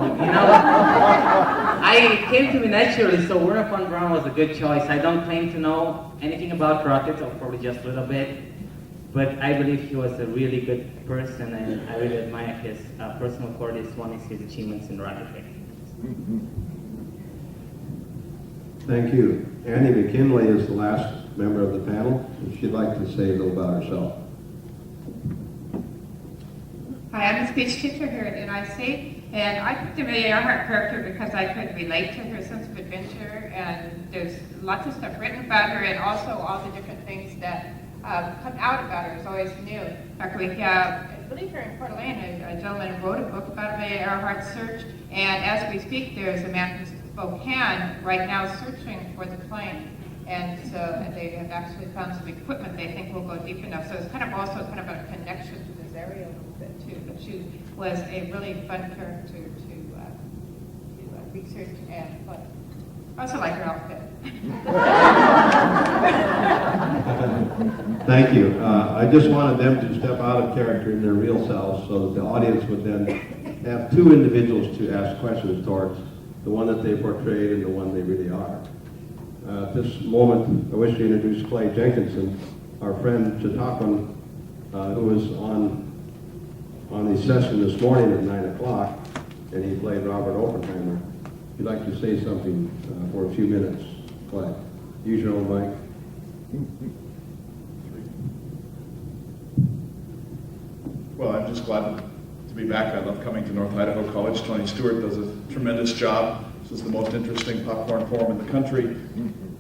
I came to me naturally, so Werner von Braun was a good choice. I don't claim to know anything about rockets, or probably just a little bit. but I believe he was a really good person, and I really admire his personal qualities. One is his achievements in rocketry. Thank you. Annie McKinley is the last member of the panel. She'd like to say a little about herself. Hi, I'm a speech teacher here at NIC, and I picked Amelia Earhart character because I could relate to her sense of adventure, and there's lots of stuff written about her, and also all the different things that come out about her is always new. In fact, we have, I believe here in Coeur d'Alene, a gentleman who wrote a book about Amelia Earhart's search, and as we speak, there's a man from Spokane right now searching for the plane. And so they have actually found some equipment they think will go deep enough. So it's kind of also kind of a connection to this area a little bit too. But she was a really fun character to research and play. I also like her outfit. Thank you. I just wanted them to step out of character in their real selves so that the audience would then have two individuals to ask questions towards, the one that they portrayed and the one they really are. At this moment, I wish to introduce Clay Jenkinson, our friend Chautauquan, who was on the session this morning at 9 o'clock, and he played Robert Oppenheimer. If you'd like to say something for a few minutes, Clay. Use your own mic. Well, I'm just glad to be back. I love coming to North Idaho College. Tony Stewart does a tremendous job. This is the most interesting popcorn forum in the country.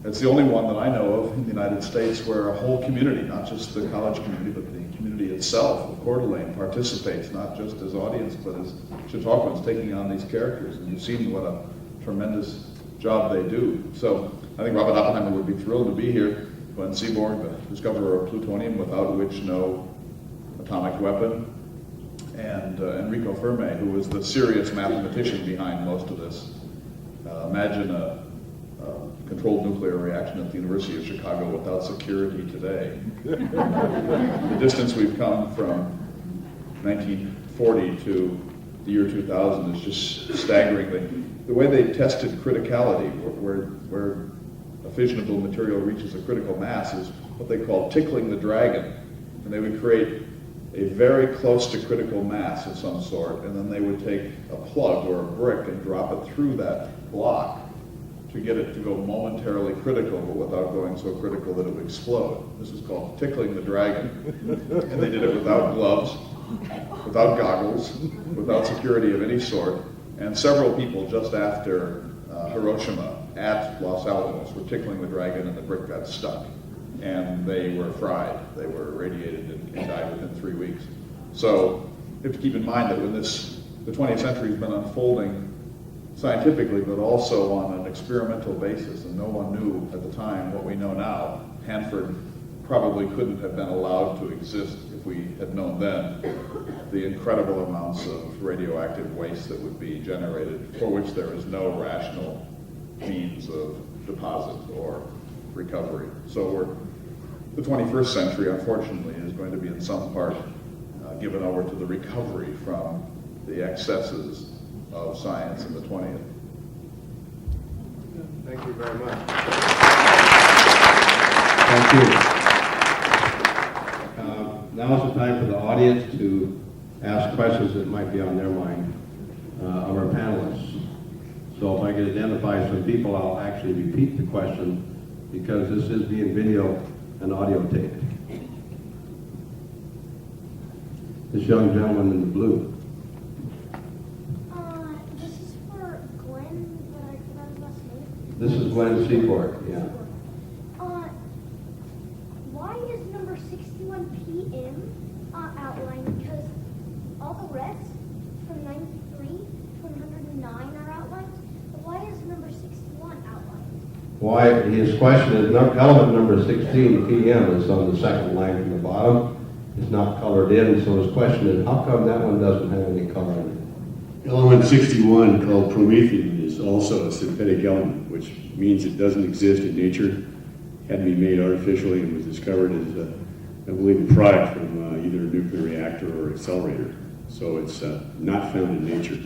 It's the only one that I know of in the United States where a whole community, not just the college community, but the community itself of Coeur d'Alene participates, not just as audience, but as Chautauquans taking on these characters. And you've seen what a tremendous job they do. So I think Robert Oppenheimer would be thrilled to be here. Glenn Seaborg, the discoverer of plutonium, without which no atomic weapon, and Enrico Fermi, who was the serious mathematician behind most of this. Imagine a controlled nuclear reaction at the University of Chicago without security today. The distance we've come from 1940 to the year 2000 is just staggering. The way they tested criticality, where a fissionable material reaches a critical mass, is what they call tickling the dragon. And they would create a very close to critical mass of some sort, and then they would take a plug or a brick and drop it through that block to get it to go momentarily critical, but without going so critical that it would explode. This is called tickling the dragon. And they did it without gloves, without goggles, without security of any sort. And several people just after Hiroshima at Los Alamos were tickling the dragon, and the brick got stuck. And they were fried. They were irradiated and died within 3 weeks. So you have to keep in mind that when the 20th century has been unfolding scientifically, but also on an experimental basis, and no one knew at the time what we know now. Hanford probably couldn't have been allowed to exist if we had known then the incredible amounts of radioactive waste that would be generated, for which there is no rational means of deposit or recovery. So the 21st century, unfortunately, is going to be in some part given over to the recovery from the excesses of science in the 20th. Thank you very much. Thank you. Now is the time for the audience to ask questions that might be on their mind of our panelists. So if I could identify some people, I'll actually repeat the question because this is being video and audio taped. This young gentleman in the blue. This is for Glenn, but I forgot his last name. This is Glenn Seaport, yeah. Why is number 61 PM outlined? Because all the rest from 93 to 109 are outlined, but why is number 61 outlined? Why, his question is, element number 16, PM, is on the second line from the bottom. It's not colored in, so his question is, how come that one doesn't have any color in it? Element 61, called promethium, is also a synthetic element, which means it doesn't exist in nature, had to be made artificially, and was discovered as, I believe, a product from either a nuclear reactor or accelerator. So it's not found in nature.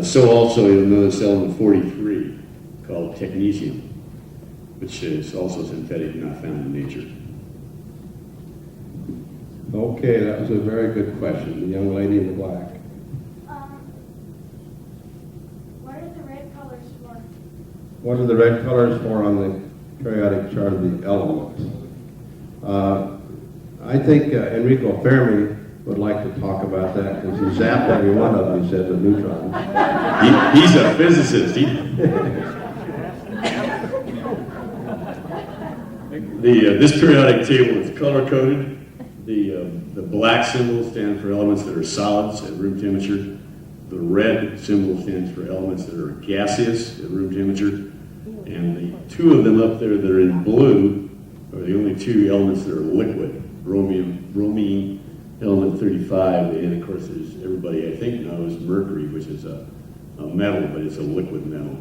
So also you'll notice element 43, called technetium, which is also synthetic, not found in nature. Okay, that was a very good question, the young lady in the black. What are the red colors for? What are the red colors for on the periodic chart of the elements? I think Enrico Fermi would like to talk about that because he zapped every one of them, he said, with neutrons. He's a physicist. This periodic table is color-coded. The black symbol stands for elements that are solids at room temperature. The red symbol stands for elements that are gaseous at room temperature. And the two of them up there that are in blue are the only two elements that are liquid. Bromine, element 35, and of course there's, everybody I think knows, mercury, which is a metal, but it's a liquid metal.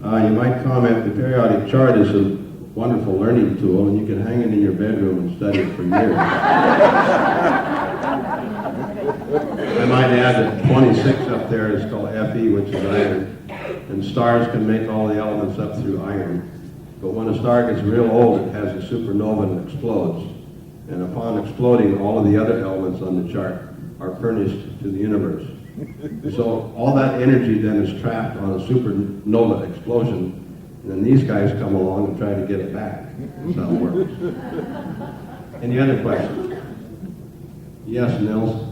You might comment, the periodic chart is a wonderful learning tool, and you can hang it in your bedroom and study it for years. I might add that 26 up there is called Fe, which is iron, and stars can make all the elements up through iron. But when a star gets real old, it has a supernova and explodes. And upon exploding, all of the other elements on the chart are furnished to the universe. So all that energy then is trapped on a supernova explosion, and then these guys come along and try to get it back. That's how it works. Any other questions? Yes, Nils?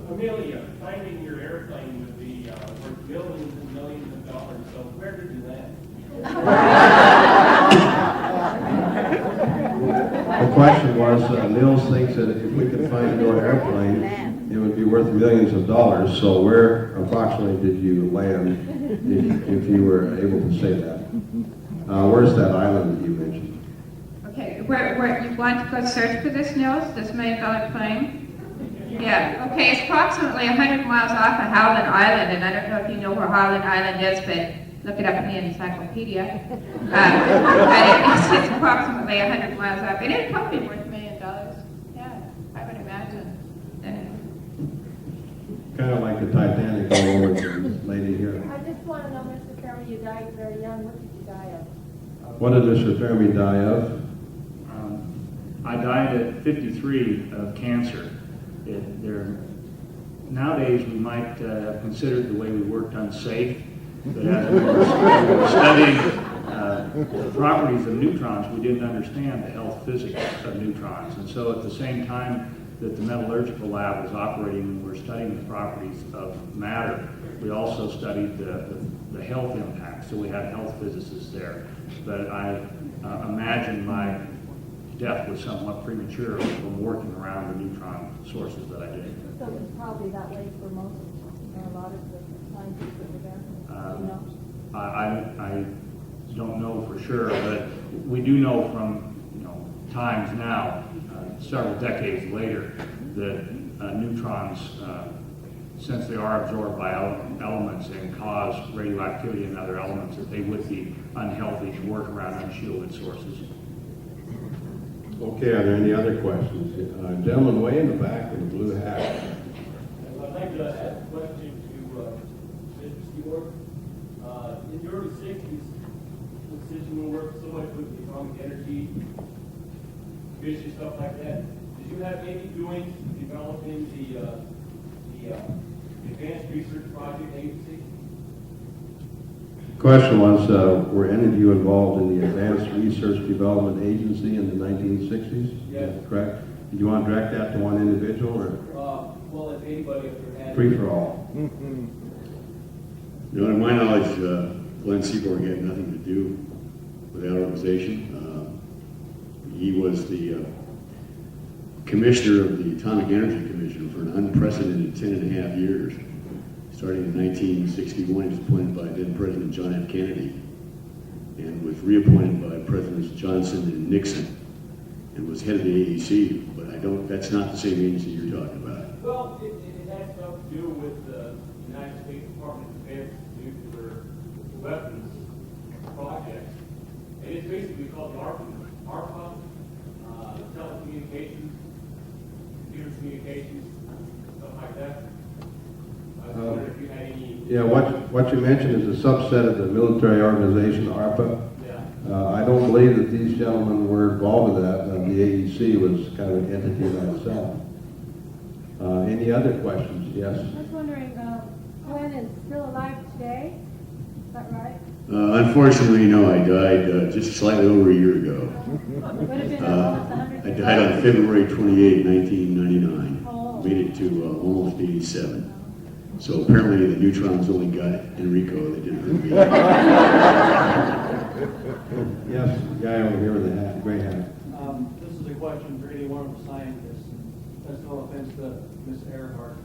Amelia, finding your airplane would be worth millions and millions of dollars, so where did you land? The question was, Nils thinks that if we could find your airplane, it would be worth millions of dollars. So where approximately did you land, if you were able to say that? Where's that island that you mentioned? Okay, where you want to go search for this, Nils, this $1 million plane? Yeah, okay, it's approximately 100 miles off of Howland Island, and I don't know if you know where Howland Island is, but look it up in the encyclopedia. But it's approximately 100 miles off. It is probably worth $1 million. Yeah, I would imagine. Kind of like the Titanic all over this lady here. I just want to know, Mr. Fermi, you died very young. What did you die of? What did Mr. Fermi die of? I died at 53 of cancer. Nowadays, we might have considered the way we worked unsafe, but as we were studying the properties of neutrons, we didn't understand the health physics of neutrons. And so at the same time that the Metallurgical Lab was operating and we were studying the properties of matter, we also studied the health impact. So we had health physicists there. But I imagine my death was somewhat premature from working around the neutron sources that I did. So it was probably that way for most, or a lot of the scientists that were there. You know? I don't know for sure, but we do know from times now, several decades later, that neutrons, since they are absorbed by elements and cause radioactivity in other elements, that they would be unhealthy to work around unshielded sources. Okay, are there any other questions? Gentleman way in the back with the blue hat. I'd like to ask a question to Mr. Seymour. In the early 60s, since you worked so much with the atomic energy, fission, stuff like that, did you have any doings developing the Advanced Research Project Agency? The question was, were any of you involved in the Advanced Research Development Agency in the 1960s? Yes. Is that correct? Did you want to direct that to one individual or Well, if anybody up there had... free for all? To my knowledge, Glenn Seaborg had nothing to do with that organization. He was the commissioner of the Atomic Energy Commission for an unprecedented 10.5 years. Starting in 1961, he was appointed by then President John F. Kennedy and was reappointed by Presidents Johnson and Nixon and was head of the AEC, but that's not the same agency you're talking about. Well, it has stuff to do with the United States Department of Defense nuclear weapons project. And it's basically called the ARPA, telecommunications, computer communications, stuff like that. I was wondering if you had any... Yeah, what you mentioned is a subset of the military organization, ARPA. Yeah. I don't believe that these gentlemen were involved with that. The AEC was kind of an entity by itself. Any other questions? Yes? I was wondering, Glenn is still alive today? Is that right? Unfortunately, no, I died just slightly over a year ago. Would have been almost 100 I died on February 28, 1999. Oh. Made it to almost 87. So apparently the neutrons only got Enrico, they didn't hurt me. Yes, the guy over here with the hat, gray hat. This is a question for any one of the scientists. That's no offense to Miss Earhart.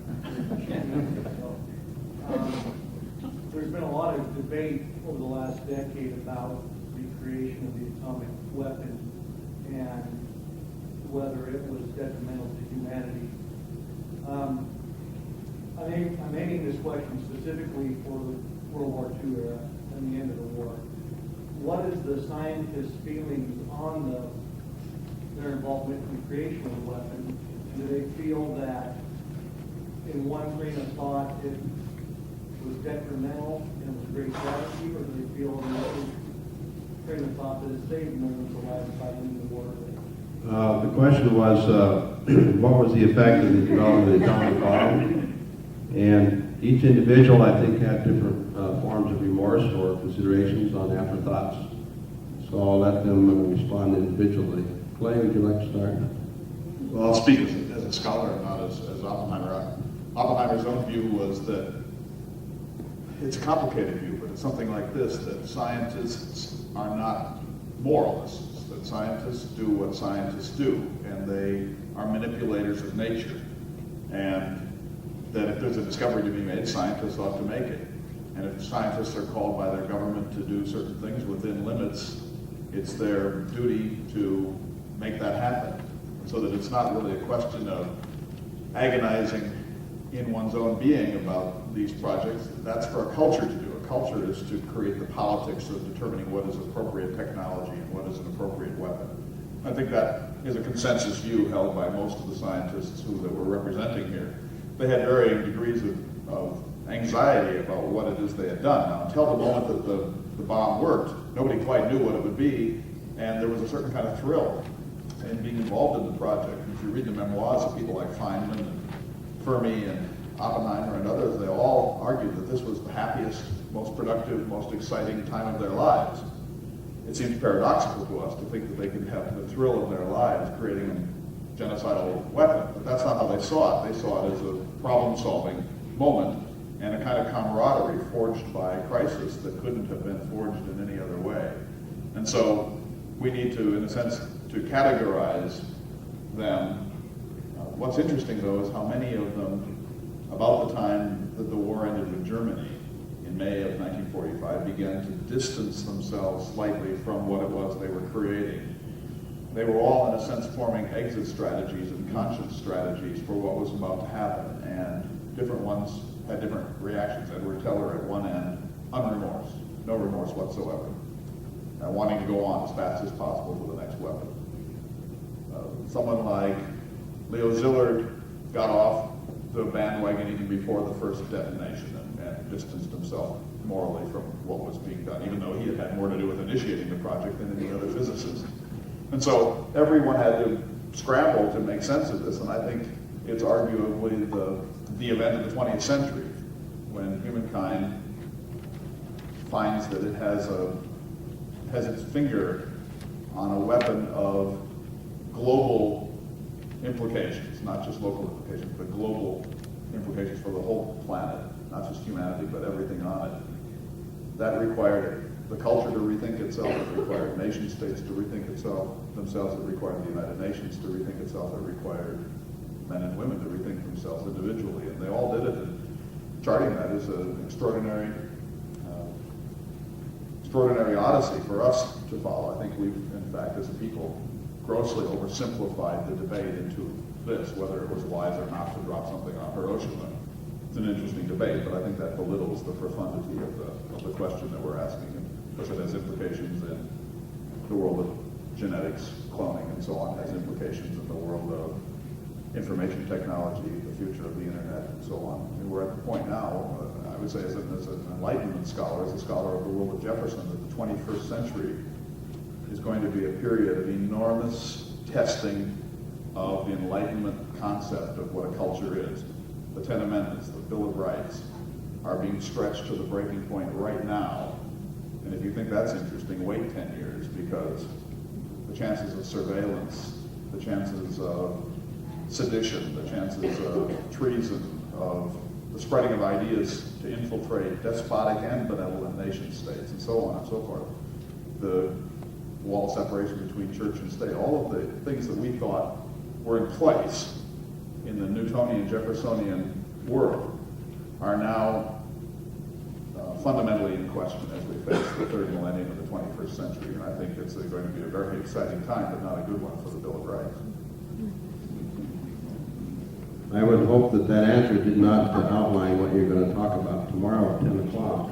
There's been a lot of debate over the last decade about the creation of the atomic weapon and whether it was detrimental to humanity. I'm aiming this question specifically for the World War II era and the end of the war. What is the scientists' feelings on their involvement in the creation of the weapon? Do they feel that in one train of thought it was detrimental and it was a great tragedy, or do they feel that it was a train of thought that it saved millions of lives by ending the war? The question was, what was the effect of the development of the atomic bomb? And each individual, I think, had different forms of remorse or considerations on afterthoughts. So I'll let them respond individually. Clay, would you like to start? Well, I'll speak as a scholar, not as Oppenheimer. Oppenheimer's own view was that it's a complicated view, but it's something like this, that scientists are not moralists, that scientists do what scientists do, and they are manipulators of nature. And that if there's a discovery to be made, scientists ought to make it. And if scientists are called by their government to do certain things within limits, it's their duty to make that happen. So that it's not really a question of agonizing in one's own being about these projects. That's for a culture to do. A culture is to create the politics of determining what is appropriate technology and what is an appropriate weapon. I think that is a consensus view held by most of the scientists that we're representing here. They had varying degrees of anxiety about what it is they had done. Now, until the moment that the bomb worked, nobody quite knew what it would be, and there was a certain kind of thrill in being involved in the project. If you read the memoirs of people like Feynman and Fermi and Oppenheimer and others, they all argued that this was the happiest, most productive, most exciting time of their lives. It seems paradoxical to us to think that they could have the thrill of their lives creating a genocidal weapon, but that's not how they saw it. They saw it as a problem-solving moment and a kind of camaraderie forged by a crisis that couldn't have been forged in any other way. And so we need to, in a sense, to categorize them. What's interesting, though, is how many of them, about the time that the war ended with Germany in May of 1945, began to distance themselves slightly from what it was they were creating. They were all, in a sense, forming exit strategies and conscience strategies for what was about to happen, and different ones had different reactions. Edward Teller at one end, unremorse, no remorse whatsoever, wanting to go on as fast as possible to the next weapon. Someone like Leo Szilard got off the bandwagon even before the first detonation and distanced himself morally from what was being done, even though he had had more to do with initiating the project than any other physicist. And so everyone had to scramble to make sense of this, and I think it's arguably the event of the 20th century when humankind finds that it has its finger on a weapon of global implications, not just local implications, but global implications for the whole planet, not just humanity, but everything on it. That required the culture to rethink itself, it required nation states to rethink themselves, it required the United Nations to rethink itself, it required men and women to rethink themselves individually, and they all did it. And charting that is an extraordinary odyssey for us to follow. I think we've, in fact, as a people, grossly oversimplified the debate into this, whether it was wise or not to drop something on Hiroshima. It's an interesting debate, but I think that belittles the profundity of the question that we're asking, and because it has implications in the world of genetics, cloning, and so on, has implications in the world of information technology, the future of the internet, and so on. And we're at the point now, I would say as an Enlightenment scholar, as a scholar of the world of Jefferson, that the 21st century is going to be a period of enormous testing of the Enlightenment concept of what a culture is. The 10 Amendments, the Bill of Rights, are being stretched to the breaking point right now. And if you think that's interesting, wait 10 years, because the chances of surveillance, the chances of sedition, the chances of treason, of the spreading of ideas to infiltrate despotic and benevolent nation states, and so on and so forth. The wall of separation between church and state, all of the things that we thought were in place in the Newtonian, Jeffersonian world are now fundamentally in question as we face the third millennium of the 21st century. And I think it's going to be a very exciting time, but not a good one for the Bill of Rights. I would hope that that answer did not outline what you're going to talk about tomorrow at 10 o'clock.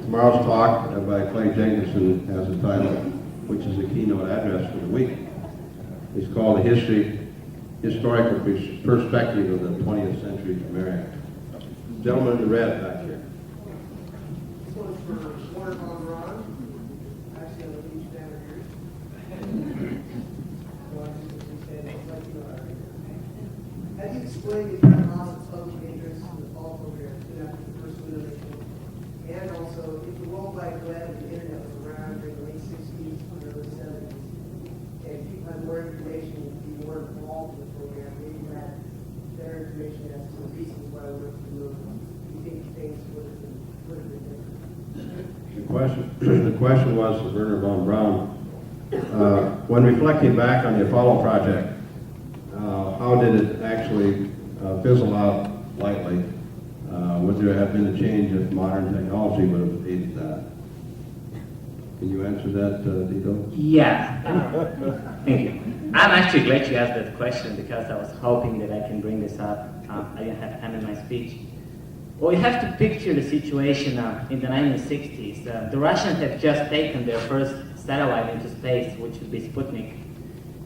Tomorrow's talk by Clay Jenkinson has a title, which is the keynote address for the week. It's called The Historical Perspective of the 20th Century America. Gentleman in the red back here. This one's for Werner Von Braun. Actually, I'm a huge fan of yours. As you explained, you've had lots of public interest in the fall program after the first innovation. And also, if the World Wide Web and the Internet was around during the late 60s and early 70s, and people had more information and be more involved in the program, maybe you had better information as to the reasons why we went to the moon. Do you think things would have been different? The question was to Werner von Braun. When reflecting back on the Apollo project, how did it actually fizzle out lightly? Would there have been a change if modern technology would have aided that? Can you answer that, Dito? Yeah. Thank you. I'm actually glad you asked that question because I was hoping that I can bring this up. I didn't have time in my speech. Well, you have to picture the situation in the 1960s. The Russians have just taken their first satellite into space, which would be Sputnik.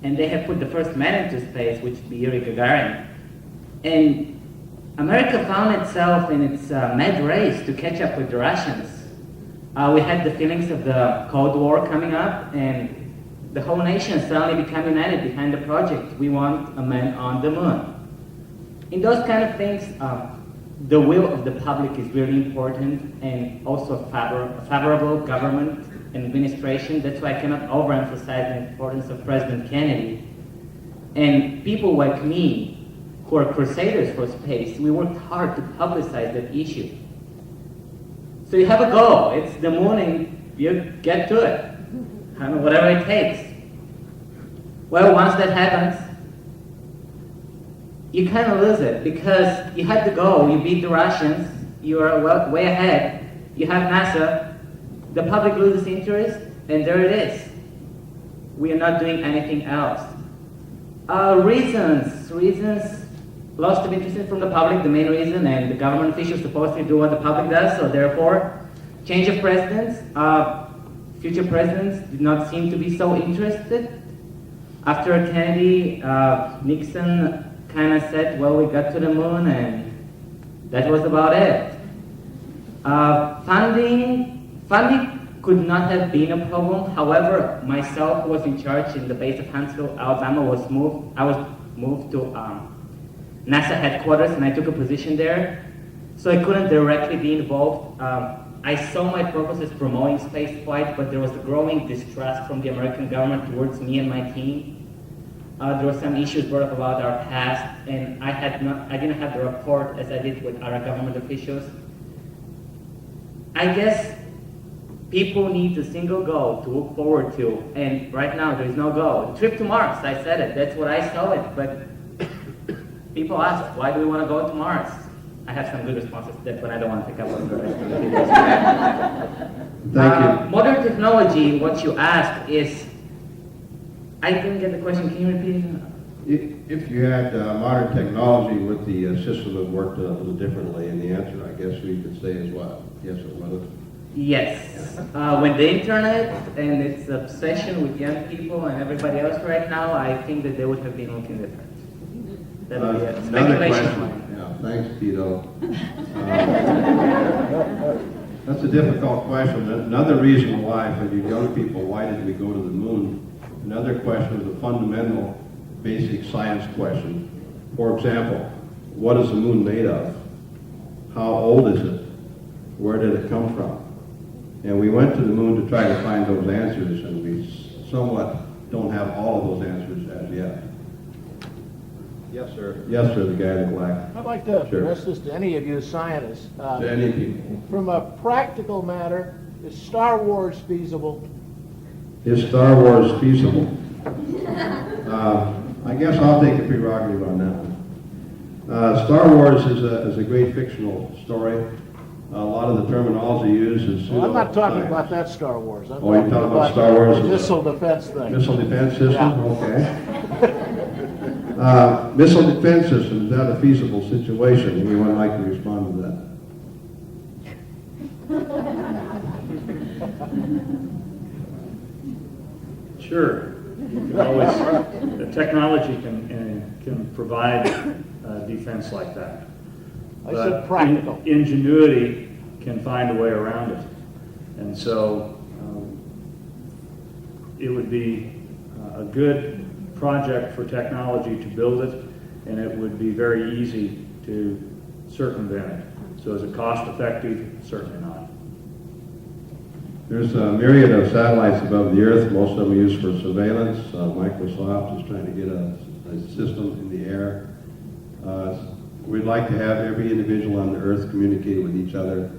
And they have put the first man into space, which would be Yuri Gagarin. And America found itself in its mad race to catch up with the Russians. We had the feelings of the Cold War coming up, and the whole nation suddenly became united behind the project. We want a man on the moon. In those kind of things, the will of the public is really important, and also favorable government and administration. That's why I cannot overemphasize the importance of President Kennedy. And people like me, who are crusaders for space, we worked hard to publicize that issue. So you have a goal, it's the moon, and you get to it. I don't know, whatever it takes. Well, once that happens, you kind of lose it, because you had the goal, you beat the Russians, you are way ahead, you have NASA, the public loses interest, and there it is. We are not doing anything else. Reasons, loss of interest from the public, the main reason, and the government officials supposed to do what the public does, so therefore, change of presidents, future presidents did not seem to be so interested. After Kennedy, Nixon kind of said, well, we got to the moon, and that was about it. Funding could not have been a problem. However, myself, who was in charge in the base of Huntsville, Alabama, I was moved to NASA headquarters, and I took a position there. So I couldn't directly be involved. I saw my purpose as promoting spaceflight, but there was a growing distrust from the American government towards me and my team. There were some issues brought up about our past, and I didn't have the rapport as I did with other government officials. I guess people need a single goal to look forward to, and right now there is no goal. The trip to Mars, I said it, that's what I saw it, but people ask, why do we want to go to Mars? I have some good responses to that, but I don't want to pick up on the rest of the Thank you. Modern technology, what you ask is, I didn't get the question, can you repeat it? If you had modern technology, would the system have worked a little differently? And the answer, I guess, we could say is what? Yes, it would. Yes. With the internet and its obsession with young people and everybody else right now, I think that they would have been looking different. That would be a Another speculation. question. Yeah, thanks, Tito. That's a difficult question. Another reason why, for you young people, why did we go to the moon? Another question is a fundamental, basic science question. For example, what is the moon made of? How old is it? Where did it come from? And we went to the moon to try to find those answers, and we somewhat don't have all of those answers as yet. Yes, sir. Yes, sir, the guy in black. I'd like to Sure. address this to any of you scientists. To any people. From a practical matter, is Star Wars feasible? Is Star Wars feasible? I guess I'll take a prerogative on that one. Star Wars is a great fictional story. A lot of the terminology used is Well, I'm not talking pseudoscience. about that Star Wars. I'm Oh, you're talking about Star Wars as a- missile defense thing. Missile defense system, Yeah. okay. Missile defense system, is that a feasible situation? Anyone like to respond to that? Sure. You can always, the technology can provide defense like that. I said But practical. Ingenuity can find a way around it. And so it would be a good project for technology to build it, and it would be very easy to circumvent it. So is it cost effective? Certainly not. There's a myriad of satellites above the Earth, most of them used for surveillance. Microsoft is trying to get a system in the air. We'd like to have every individual on the Earth communicate with each other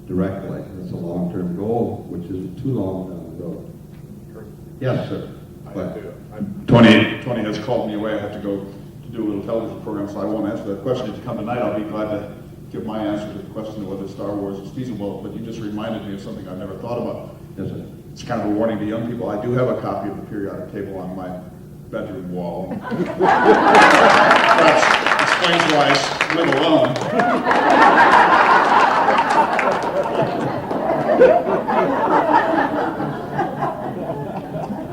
directly. That's a long-term goal, which isn't too long down the road. Yes, sir. Tony has called me away. I have to go to do a little television program, so I won't answer that question. If you come tonight, I'll be glad to give my answer to the question of whether Star Wars is feasible, but you just reminded me of something I've never thought about. Yes, sir. It's kind of a warning to young people. I do have a copy of the periodic table on my bedroom wall. Perhaps explains why I live alone.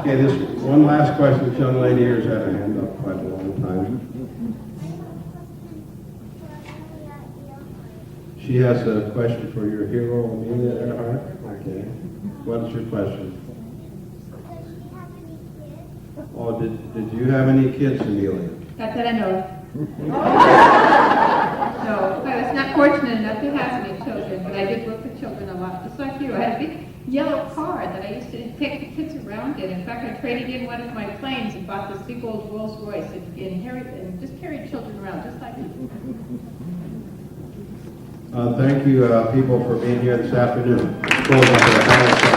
Okay, this one last question. This young lady here has had her hand up quite a long time. She has a question for your hero, Amelia Earhart. Okay. What is your question? Oh, did you have any kids, Amelia? Not that I know of. No, I was not fortunate enough to have any children, but I did work with children a lot, just like you. I had a big yellow car that I used to take the kids around in. In fact, I traded in one of my planes and bought this big old Rolls Royce and just carried children around, just like you. Thank you, people, for being here this afternoon. Close up the panel.